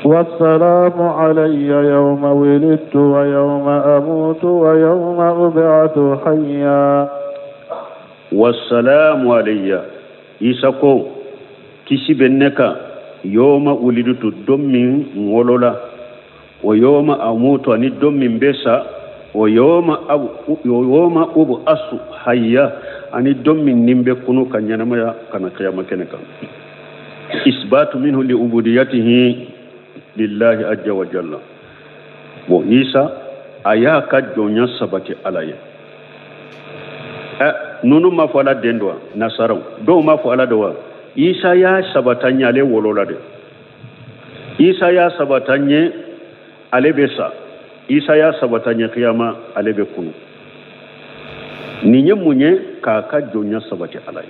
والسلام علي يوم ولدت ويوم أموت ويوم أبعث حيا والسلام علي إساكو كيسي بنكا يوم ولدت دمين ولولا ويوم أموت أني دمين بيسا ويوم أبعث حيا أني دمين نمبي كنو كان ينمي كان قيامة كنكا إثبات منه لعبوديته لله عز وجل وإيسا أياك جونيا سبتي علي نونو ما فعل دندوا نصارو دو ما فعل دوا إيسا يا سبتاني علي ولولا دي إيسا يا سبتاني علي بيسا إيسا يا سبتاني قيامة علي بكونو نيني موني كاكا جونيا سبتي علي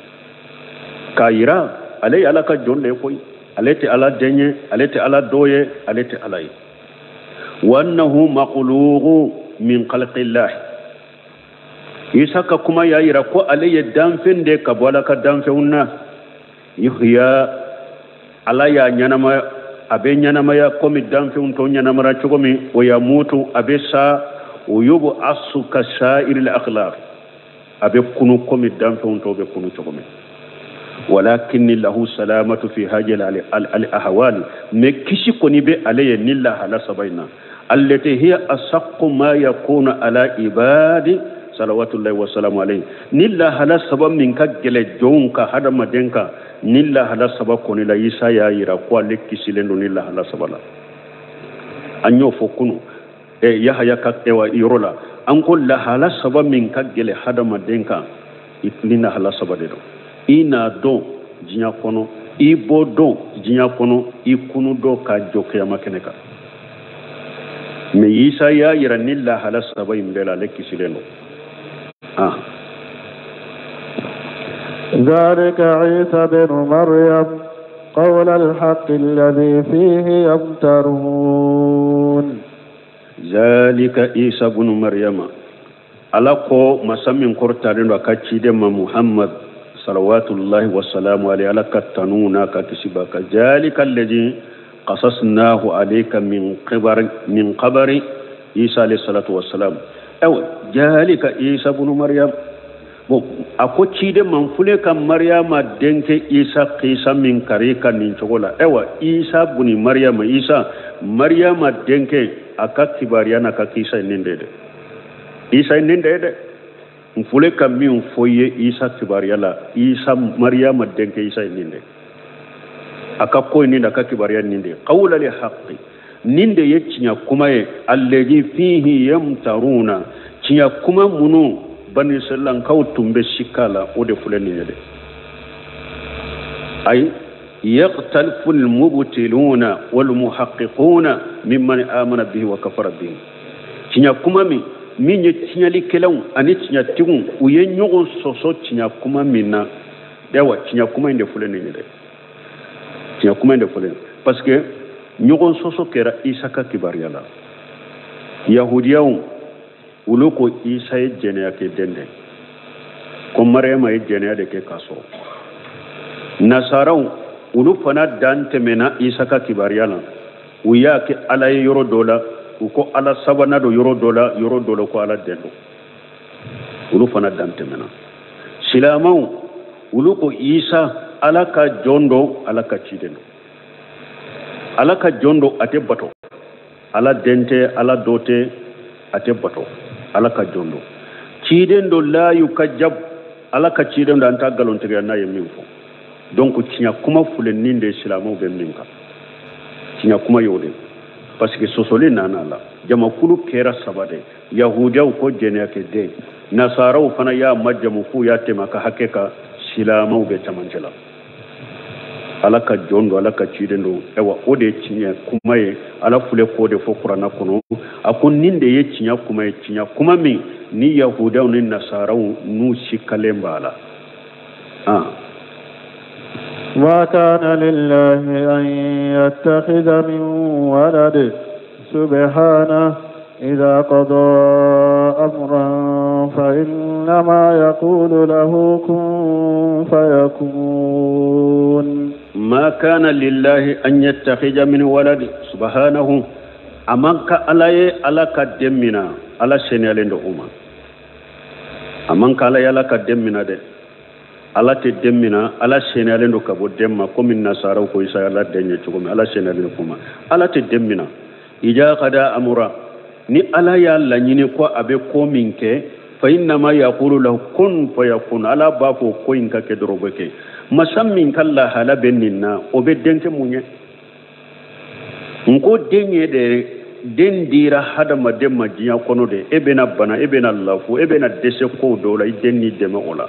كايرا علي علاكا جون لكوي alete ala denye alete ala doye alete alai wa annahu maqluqu min khalqillah isaka kuma yayira ko alaye danfende ka bola ka danfeunna yuhya ala ya nyanama abe nyanama ya komi danfeun to nyanama ra chogomi o ya mutu abe sa o yubu asuka sa'iril akhlaq abe kunu komi danfeun to be kunu chogomi ولكن له سلامة في هذه الأحوال مكشي كوني بي عليه نلا على سبينا التي هي أصق ما يكون على عباد صلوات الله وسلام عليه نلا على سبب منك جل جونك هذا مدينك نلا على سبب كوني لا يسايا يراقوا لك كسيلندو نلا على سبلا أنيو فكونو يحيى كتوا يرولا أنقول لا على سبب منك جل هذا مدينك نلا على سبب ina don jinya kono ibo don jinya kono ikunu do ka joke makeneka me isa ya yiranilla halas sabai mbela lekki sileno ذلك عيسى بن مريم قول الحق الذي فيه يمترون ذلك عيسى بن مريم alako masamin kortaren do kacide ma Muhammad salawatullahi wassalamu alayhi ala katanuna ka kisibaka jalika alladhi qasasnahu alayka min qabri Isa alayhi salatu wassalam jalika Isa ibn Maryam bo akocide man fule kam Maryama denke Isa qisa min karika nin chogola Isa ibn Maryam Isa Maryama denke akakibariana ka kisa nindede Isa nindede mfule kami mfoye Isa kibariala Isa Maryama denke Isa ninde akako ninde akakibaria ninde qawla li haqqi ninde ye tiɲa kuma ye allazi fihi yamtaruna tiɲa kuma munu bani sallankaw tun bɛ sikka la o de filɛ nin ye dɛ ay yaqtalifu almubtiluna walmuhaqqiquna mimman amana bihi wa kafara bihi tiɲa kuma min ye tiɲalikɛlaw ani tiɲatigiw u ye ɲɔgɔn sɔsɔ tiɲa kuma min na yawa tiɲa kuma in de filɛ nin ye dɛ tiɲa kuma in de filɛ parce que ɲɔgɔn sɔsɔ kɛra isa ka kibaruya la yahudiyaw olu ko isa ye jɛnɛya kɛ den dɛ ko mariyama ye jɛnɛya de kɛ k'a sɔrɔ nasaraw olu fana dan tɛmɛna isa ka kibaruya la u y'a kɛ ala ye yɔrɔ dɔ la u ko ala sabanan do yɔrɔ dɔ la ko ala den do olu fana dan tɛmɛna silamɛw olu ko isa ala ka jɔn do ala ka ciden do ala ka jɔn do a tɛ bato ala den tɛ ala dɔ tɛ a tɛ bato ala ka jɔn do ciden do la yukajab ala ka ciden do an t'a nkalontigiya n'a ye min fɔ donc tiɲɛ kuma filennin de silamɛw bɛ min kan tiɲɛ kuma y'o de parce que sɔsɔli nana la jamakulu kɛra saba de yahudiyaw ko jɛnɛya kɛ den nasaraw fana y'a majamu k'u y'a tɛmɛ a ka hakɛ kan silamɛw bɛ camancɛ la ala ka jɔn do ala ka ciden do ewa o de ye tiɲɛ kuma ye ala filɛ k'o de fɔ kuranna kɔnɔ a ko nin de ye tiɲɛ kuma ye tiɲɛ kuma min ni yahudiyaw ni nasaraw n'u sikkalen b'a la ما كان لله أن يتخذ من ولد سبحانه إذا قضى أمرا فإنما يقول له كن فيكون ما كان لله أن يتخذ من ولد سبحانه أمانك على كدمنا على سنالين دوما أمانك على كدمنا ده ala te demmina ala senalen do kabo demma comme nasara ko isa ala denye chugum ala senalen kuma ala te demmina ija qada amura ni ala ya la nyini ko abe ko minke fa inna ma yaqulu lahu kun fayakun ala ba ko ko inka ke dorobeke masammin kala hala benninna o be denke munye nko denye de den dira hada mademma jiya kono de ebena bana ebena lafu ebena dese ko do la denni dema ola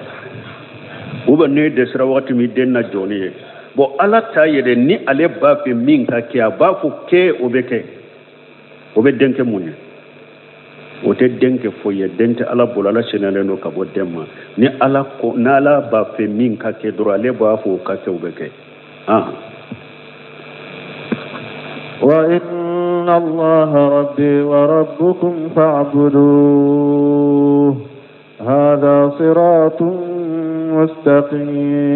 uba ne desra wakati mi denna joni bo ala ta yede ni ale ba fe min ka ke ba ko ke obeke obe denke munye o te denke fo ye dente ala bolala senale no ka bo demma ni ala ko nala ba fe min ka ke dro ale ba fo ka ke obeke wa inna allaha rabbi wa rabbukum fa'buduhu hadha siratun مستقيم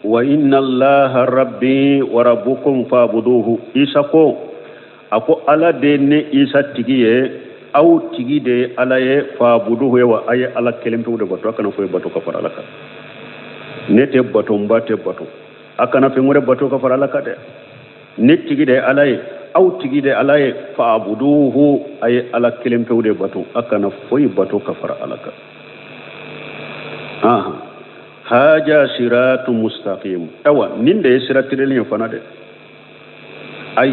وإن الله ربي وربكم فاعبدوه إساكو أكو على دين إسا تيجي أو تيجي دي على فاعبدوه وأي على كلمة ودبتو أكنا في بتو كفر لك نت بتو مبات بتو أكنا في مر بتو كفر لك ده نت تيجي دي على أو تيجي دي على فاعبدوه أي على كلمة ودبتو أكنا في بتو كفر لك haja siratu mustaqim awa ninde siratirel fanade ay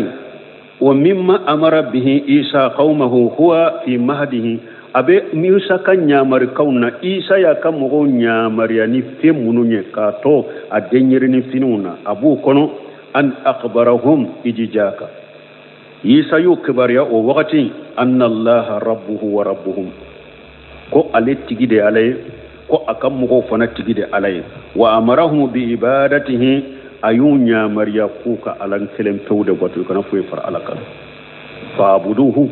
wa mimma amara bihi isa qaumahu huwa fi mahdihi abe musa kan nyamar kauna isa ya kan mo nyamar ya ni femununye ka to adenyere ni finuna abu kono an akhbarahum ijijaka isa yu kibariya o wakati anna allaha rabbuhu wa rabbuhum ko ale tigide ale ko akan mugo fana tigide alay wa amarahum bi ibadatihi ayunya mariya kuka alan kelem tawde batu kana fuy far alaka fa'buduhu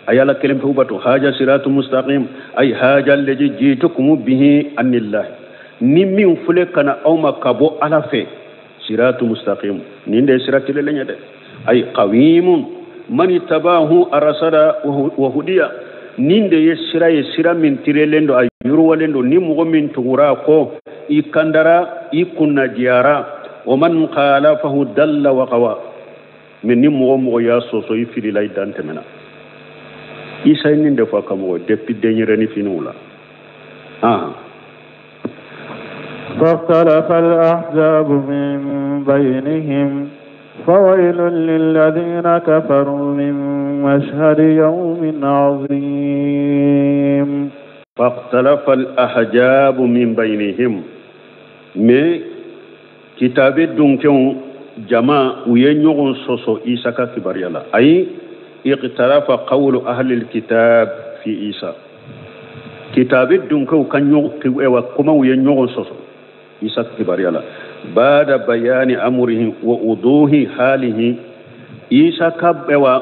ayala kelem tawbatu haja siratu mustaqim ay haja allazi jitukum bihi anillah nimmi fule kana awma kabo ala fe siratu mustaqim ninde siratil lenyade ay qawimun man tabahu arasada wa hudiya ninde yesira min tirelendo ayurwalendo ni mugo min tugura ko ikandara ikunna jiara wa man khalafahu dalla wa qawa min ni mugo ya soso ifiri lay dantemena isa ninde fa kamo depuis dernier ni finula فاختلف الأحزاب من بينهم فويل للذين كفروا من مشهد يوم عظيم. فاختلف الأحجاب من بينهم مي كتاب الدنكم جماع وينيغن سوسو إيسا كبار يلا أي اختلف قول أهل الكتاب في إيسا كتاب الدنكم كان يغن كما وينيغن سوسو إيسا كبار يلا بعد بيان أمره ووضوح حاله إيسا كبوا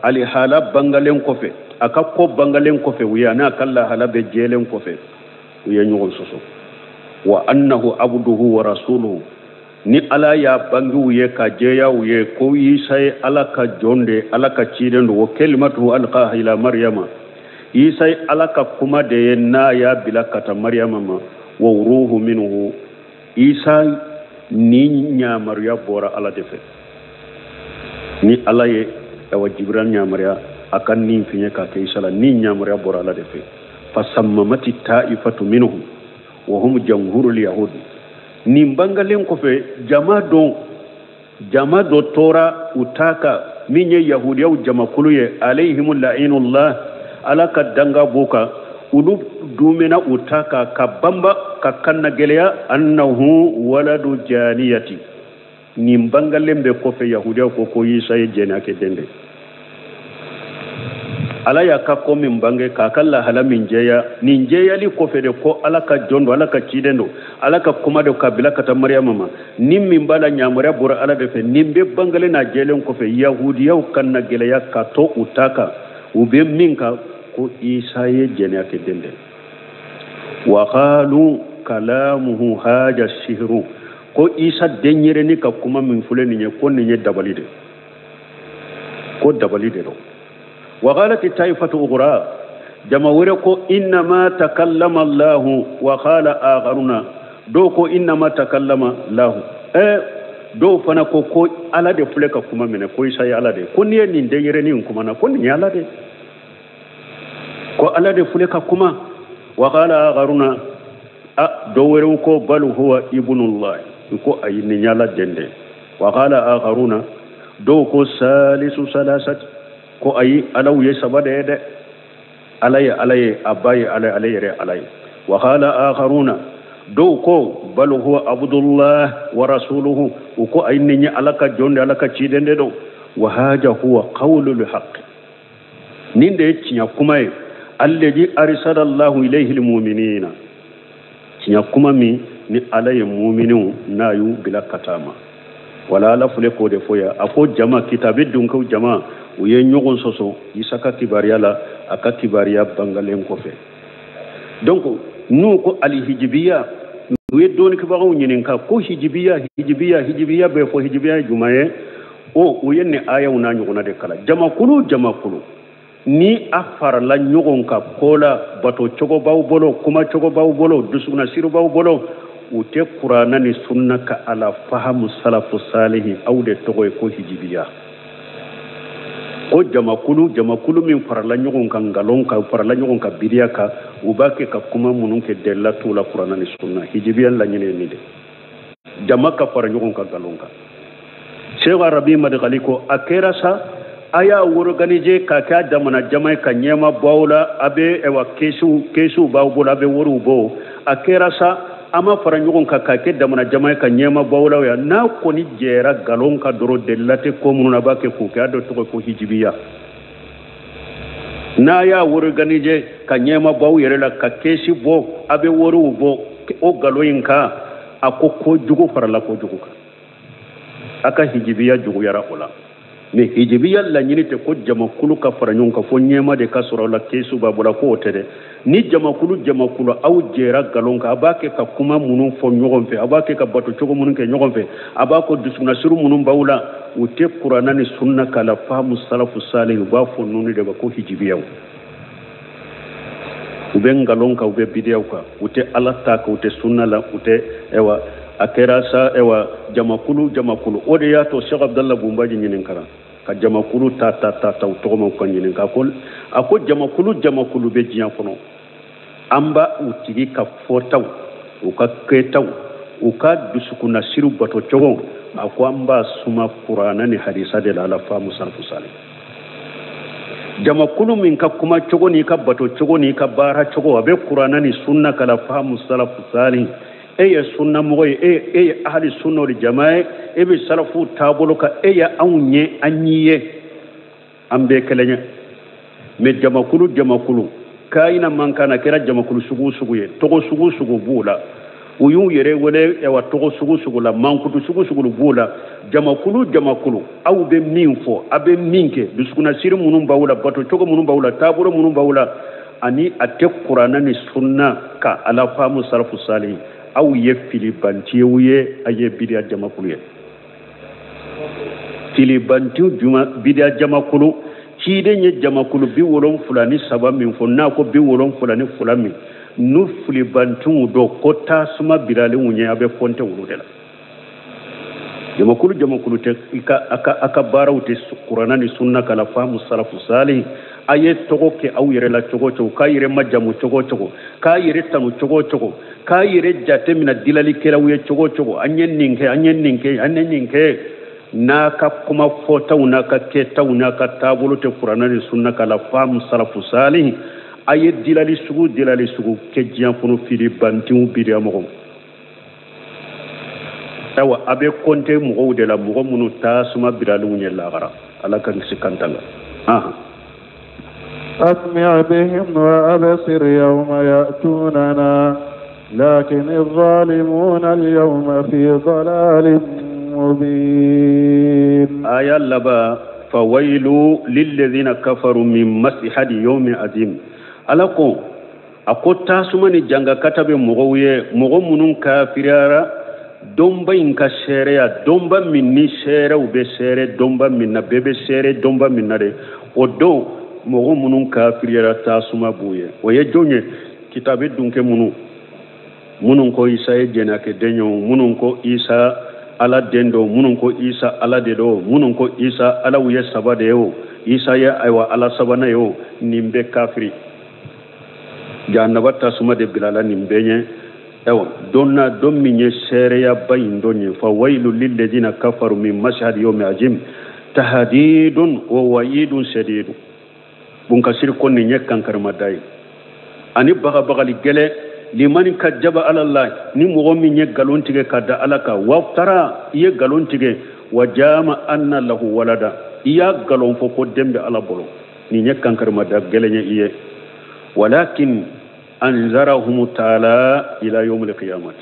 على حالة بانغالين كوفي أكاكو بانغالين كوفي ويانا كلا حالة بجيلين كوفي وينيغن سوسو وأنه عبده ورسوله ni ala ya bangu ye ka jeya ye ko isai ala ka jonde ala ka ciden wo kalimatu alqa ila maryama isai ala ka kuma de na ya bilakata maryama ma wa ruhu minhu isai ni nya marya bora ala defe ni ala ye wa jibril nya marya akan ni finye ka ke isala ni nya marya bora ala defe fasammamati ta'ifatu minhum wa hum jamhurul yahudi nimbangalen ko fe jama do tora utaka minye yahudiya jama kuluye alaihimul la'inullah alaka danga boka ulu dumena utaka kabamba kakanna geleya annahu waladu janiyati nimbangalen be ko fe yahudiya ko yisa jena ke dende ala ya ka ko min bange ka kala hala min jeya li ko fede ko ala ka jondo ala ka cidendo ala ka kuma de kabila kata maryama ma nim min bala nyamura bura ala de fe nimbe bangale na jelen ko fe yahudiya kan na gele ya ka to utaka ube minka ko isa ye jene ke dende wa qalu kalamuhu haja sihru ko isa denyere ni ka kuma min fuleni nye ko ni nye dabalide do وقالت الطائفة أخرى جماوركو إنما تكلم الله وقال آخرون دوكو إنما تكلم الله دو فنكو كو على دي فلك كما من كوي ساي على دي كون ني نديرني كما نا كون ني على دي كو على دي فلك كما وقال آخرون دووركو بل هو ابن الله كو اي ني على دنده وقال آخرون دوكو ثالث ثلاثه ko ayi alaw ye sabade de alaye abaye alaye wa qala akharuna do ko bal huwa abdullah wa rasuluhu ko ayni alaka jonde alaka cidende do wa haja huwa qawlul haqq ninde cinya kuma allazi arsalallahu ilayhi almu'minina cinya kuma mi ni alaye mu'minu nayu bila katama wala la fule ko de foya ako jama kitabidun ko jama uye nyogon soso isaka kibariya la aka kibariya bangalen ko fe donc nu ko ali hijibiya uye doni ko bawo nyinin ka ko hijibiya be fo hijibiya jumaye o uye ne aya una nyogona de kala jama kulu ni afar la nyogon ka kola bato chogo bawo bolo kuma chogo bawo bolo dusuna siru bawo bolo ute qur'ana ni sunna ka ala fahamu salafu salihi awde togo ko hijibiya ko jamakulu min farala ɲɔgɔn kan ngalon ka farala ɲɔgɔn ka biriya ka u b'a kɛ ka kuma minnu kɛ dɛla t'u la kuranna ni sunna hijibiya laɲini ye nin de jama ka fara ɲɔgɔn kan ngalon kan Sheikh Arabi Madgali ko a kɛra sa a y'a organiser ka kɛ a damana jama ye ka ɲɛma bɔ aw la a bɛ keesiw b'aw bolo a bɛ wariw bɔ a kɛra sa ama fara ɲɔgɔn kan ka kɛ damana jama ye ka ɲɛma bɔ aw la ya n'a kɔni jɛra ngalon ka dɔrɔn dɛla tɛ ko minnu na a b'a kɛ k'u kɛ a dɔ tɔgɔ ko hijibiya n'a y'a organiser ka ɲɛma bɔ aw yɛrɛ la ka keesi bɔ a bɛ wariw bɔ o ngalon in kan a ko kojugu farala kojugu kan a ka hijibiya juguyara o la mais hijibiya laɲini tɛ ko jamakulu ka fara ɲɔgɔn kan fo ɲɛma de ka sɔrɔ la keesu b'a bolo ko o tɛ dɛ ni jamakulu aw jɛra ngalon kan a b'a kɛ ka kuma minnu fɔ ɲɔgɔn fɛ a b'a kɛ ka bato cogo minnu kɛ ɲɔgɔn fɛ a b'a ko dusukunasiru minnu b'aw la u tɛ kuranna ni sunna k'a la fahamu salafu salih u b'a fɔ ninnu de ma ko hijibiyaw u bɛ ngalon kan u bɛ bidiyaw kan u tɛ ala ta kan u tɛ sunna la u tɛ a kɛra sa jamakulu o de y'a to Sheikh Abdallah Bumbaji ɲininkara ka jamakulu ta u tɔgɔmaw ka ɲininka a ko jamakulu bɛ diɲɛ kɔnɔ an b'a u tigi ka fɔtaw u ka kɛtaw u ka dusukunnasiru bato cogo akwamba suma qur'ana ni hadisa de la famu sarfu salih jama kulu min ka kuma cogo ni ka bato cogo ni ka bara cogo abe qur'ana ni sunna kala famu salafu salih eye sunna mo e ahli sunna wal jamaa e be salafu tabulu ka eye awnye anyiye ambe kelenya me jama kulu kaina mankana kera jama kulu sugu ye togo sugu bula uyun yere wele e wa togo sugu la mankutu sugu bula jama kulu aw be min fo abe minke dusukuna siri munun bawula bato togo munun bawula taburo munun bawula ani atte qur'ana ni sunna ka ala famu salafu salih aw ye fili bantiye aye bidia jama kulu ye fili bantiu juma bidia jama kulu cide nye jama kulu bi wolon fulani saba min fo na ko bi wolon fulani fulami nu fili bantiu do kota suma birale unye abe fonte wuludela jama kulu te aka barawte qur'ana ni sunna kala famu salafu salih aye togo ke aw yere la togo ka yere majamu togo ka yere tanu togo ka yere jate mina dilali kela wuye togo anyen ninke na ka kuma fota una ka keta una ka tabulu te qur'ana ni sunna kala famu salafu salih aye dilali sugu ke jian funu fili bantiu bidia mo tawa abe konte mo de la mo munu tasuma bidalu nyella gara ala kan sikantanga أسمع بهم وأبصر يوم يأتوننا لكن الظالمون اليوم في ضلال مبين آية لبا فويل للذين كفروا من مسحد يوم عظيم ألاكو أكو تاسمني جانغا كتب مغوية مغمون كافريارا domba inka shereya domba minni shere ube shere domba minna bebe shere domba minna de odo mogo munun kafiriyara tasuma buye oye jonye kitabe dunke munun ko isa e jena ke denyo munun ko isa ala dendo munun ko isa ala dedo munun ko isa ala wuye sabade yo isa ya aywa ala sabana yo nimbe kafiri jannaba tasuma de bilala nimbenye ewa donna domminye sereya bayindonye fa wailu lilladina kafaru min mashhad yawmi ajim tahdidun wa waidun shadidun bunka sirkon ni nyekkan karmadai ani bagali gele liman kajaba ala allah ni mo mi nye galon tige kadda alaka waftara ye galon tige wajama anna lahu walada iya galon fo ko dembe ala bolo ni nyekkan karmadda gele nye iye walakin anzarahum ta'ala ila yawm al-qiyamah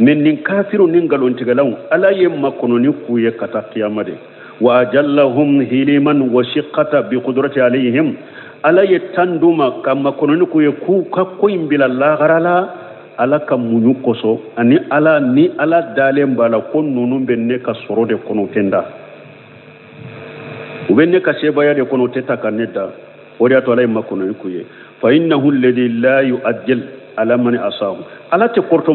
min nin kafiru nin galon tigalaw ala yemma kono ni kuye kata qiyamade wa ajallahum hiliman wa shiqqata bi qudrati alayhim ala yetanduma kama kono ni kuye ku ka koyimbila la garala ala kam munyu koso ani ala dale mbala konnu benne ka sorode kono tenda ubenne ka sebaya de kono teta kaneda wori ato ala yemma kono ni kuye فإنه الذي لا يؤجل على من أصاب ألا تقرطو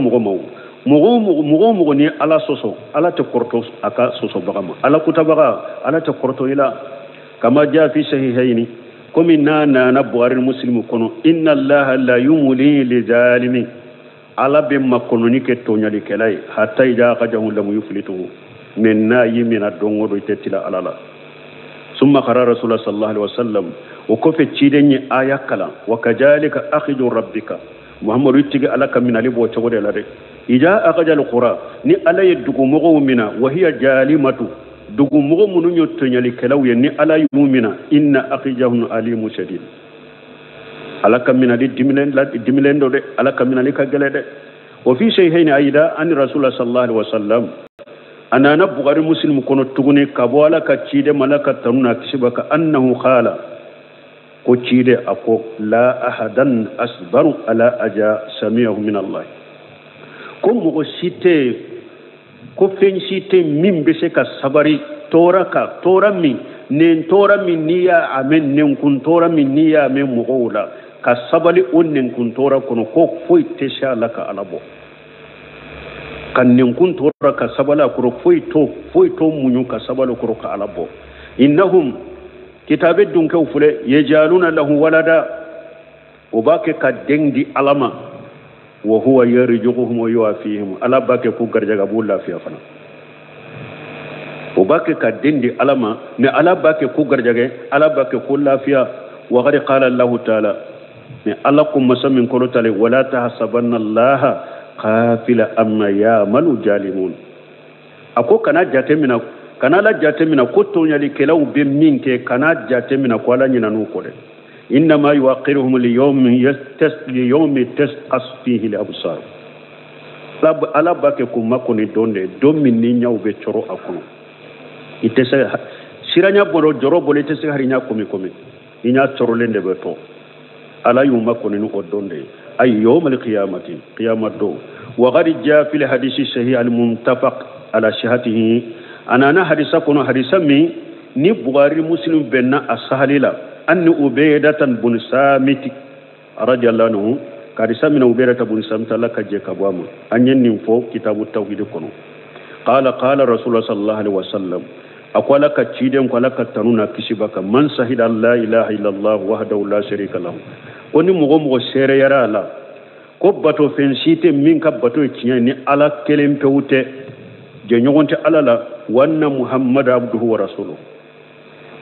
مغو ني ألا سوسو ألا تقرطو أكا سوسو بغما ألا كتبغا ألا تقرطو إلا كما جاء في صحيحين كم نانا نبغار المسلم كنو إن الله لا يملي لظالم ألا بما كنو نكتو نيالي كلاي حتى إذا أخجه لم يفلته من ناي من الدنور يتتلا على الله ثم قرأ رسول الله صلى الله عليه وسلم وكفت تشيدني آية كلا وكذلك أخذ ربك محمد يتجي على من علي بوتشغل لدي إذا أخذ القرى ني على يدقو مغومنا وهي جالمة دقو مغومن يتني لكلاوية ني على يومنا إن أخذهم عليم شديد على من علي دملين دو على من علي كجل وفي شيئين أيضا أن رسول الله صلى الله عليه وسلم أنا نبغى المسلم كنت تغني كبوالا كتشيد ملكة تنونا كسبك أنه خال كتشيد أقو لا أحدا أصبر على أجا سميعه من الله كم مغسيتي كفين سيتي من بسك الصبري تورا من نين تورا من نيا أمين نين كن تورا من نيا أمين مغولا كالصبري أن نين كن تورا كنو كوك فوي تشا لك على بو kan nin kun tora ka sabala kuro foito munyu ka sabala kuro ka alabo innahum kitabe dun ka ufule yajaluna lahu walada ubake ka dengi alama wa huwa yarjuhum wa yuafihim ala bake ku garjaga bulla fi afana وباك كدندي ألما نألا باك كوغر جاجي ألا باك كل فيها وغير قال الله تعالى نألاكم مسمين كروتالي ولا تحسبن الله غافل أما يعمل الظالمون أكو كنا جاتمنا كنا لا جاتمنا كتو يلي كلاو بمينك كنا جاتمنا كوالا نينانو كوري إنما يوقرهم ليوم تسقط فيه الأبصار ala bake kuma koni donde domin ni nyaw be choro akono itese siranya boro joro bole itese harinya komi inya choro lende be to ala yuma koni no donde ay yawm al qiyamati qiyamat do wa qad jaa fil hadisi sahih al muntafaq ala shahatihi anana hadisa kono hadisa mi ni bukhari muslim benna as-sahalila an ubaydatan bun samit radiyallahu anhu kadisa mina ubaydatan bun samit Allah kaje kabwamu anyen nimfo kitabu tawhid kono qala rasulullah sallallahu alaihi wasallam akwala ka ciden kwala ka tanuna kishibaka man sahida la ilaha illallah wahdahu la sharika lahu oni mugo sere yara la ko bato fensite min ka bato cinya ni ala kelem pewute je nyogonte ala la wanna muhammad abduhu wa rasuluhu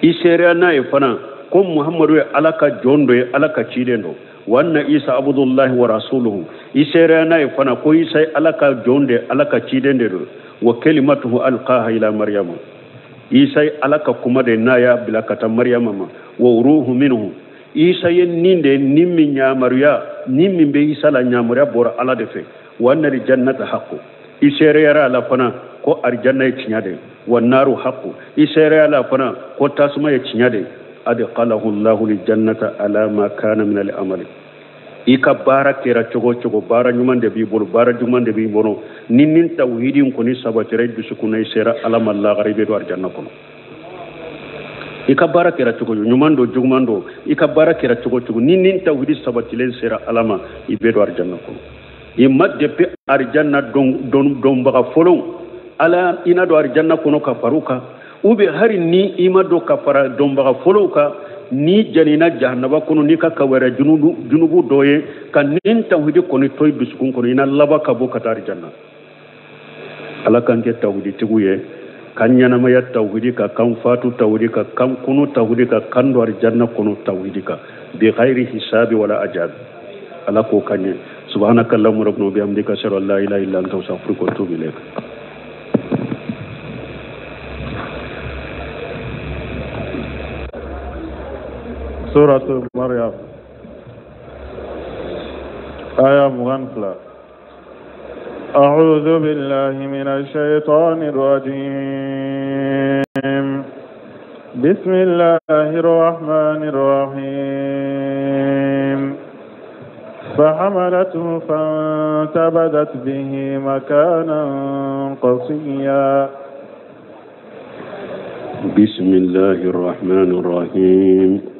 isere na e fana ko muhammadu ala ka jondo ala ka cidendo wanna isa abdullahi wa rasuluhu isere na e fana ko isa ala ka jonde ala ka cidende do wa kalimatuhu alqaha ila maryama isa ala ka kuma de naya bila kata maryama ma wa ruhu minhu isa yen ninde nimmi nyamaruya nimmi be isa la nyamaruya bora ala de fe wanna li jannata haqqu isere yara la fana ko arjanna e cinyade wannaru haqqu isere yara fana ko tasuma e cinyade adqalahu Allahu li jannata ala ma kana min al amali ika barakira chogo bara nyumande bi bol bara jumande bi bono ninnin tawhidin ko ni sabatire bisukuna isera ala malla garibe do arjanna kono ika barakira chogo nyumando jugmando ika barakira chogo ninnin tawhidi sabatile sera alama ibe do arjanna kono imadde pe arjanna don baga folon ala ina do arjanna kono ka faruka ube hari ni imado ka fara don baga folon ka ni janina jahannaba kono ni ka kawara junubu doye kan nin tawhidi kono toy biskun kono ina laba ka bo katar janna ala kan ke tawhidi tiguye kan nyana ma ya tawhidi ka kan fatu tawhidi ka kan kunu tawhidi ka kan do arjanna kono tawhidi ka bi ghairi hisabi wala ajab ala ko kanye subhanaka allahumma rabbana bihamdika ashhadu an la ilaha illa anta astaghfiruka wa atubu ilaik سورة مريم آية مغنفلة أعوذ بالله من الشيطان الرجيم بسم الله الرحمن الرحيم فحملته فانتبذت به مكانا قصيا بسم الله الرحمن الرحيم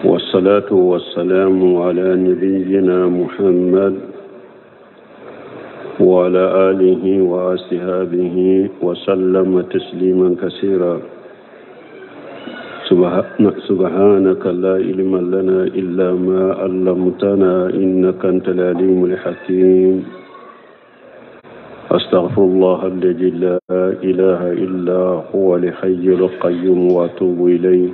والصلاة والسلام على نبينا محمد وعلى آله وأصحابه وسلم تسليما كثيرا سبحانك لا علم لنا إلا ما علمتنا إنك أنت العليم الحكيم أستغفر الله الذي لا إله إلا هو الحي القيوم وأتوب إليه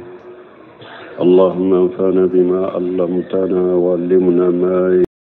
اللهم انفعنا بما علمتنا وعلمنا ما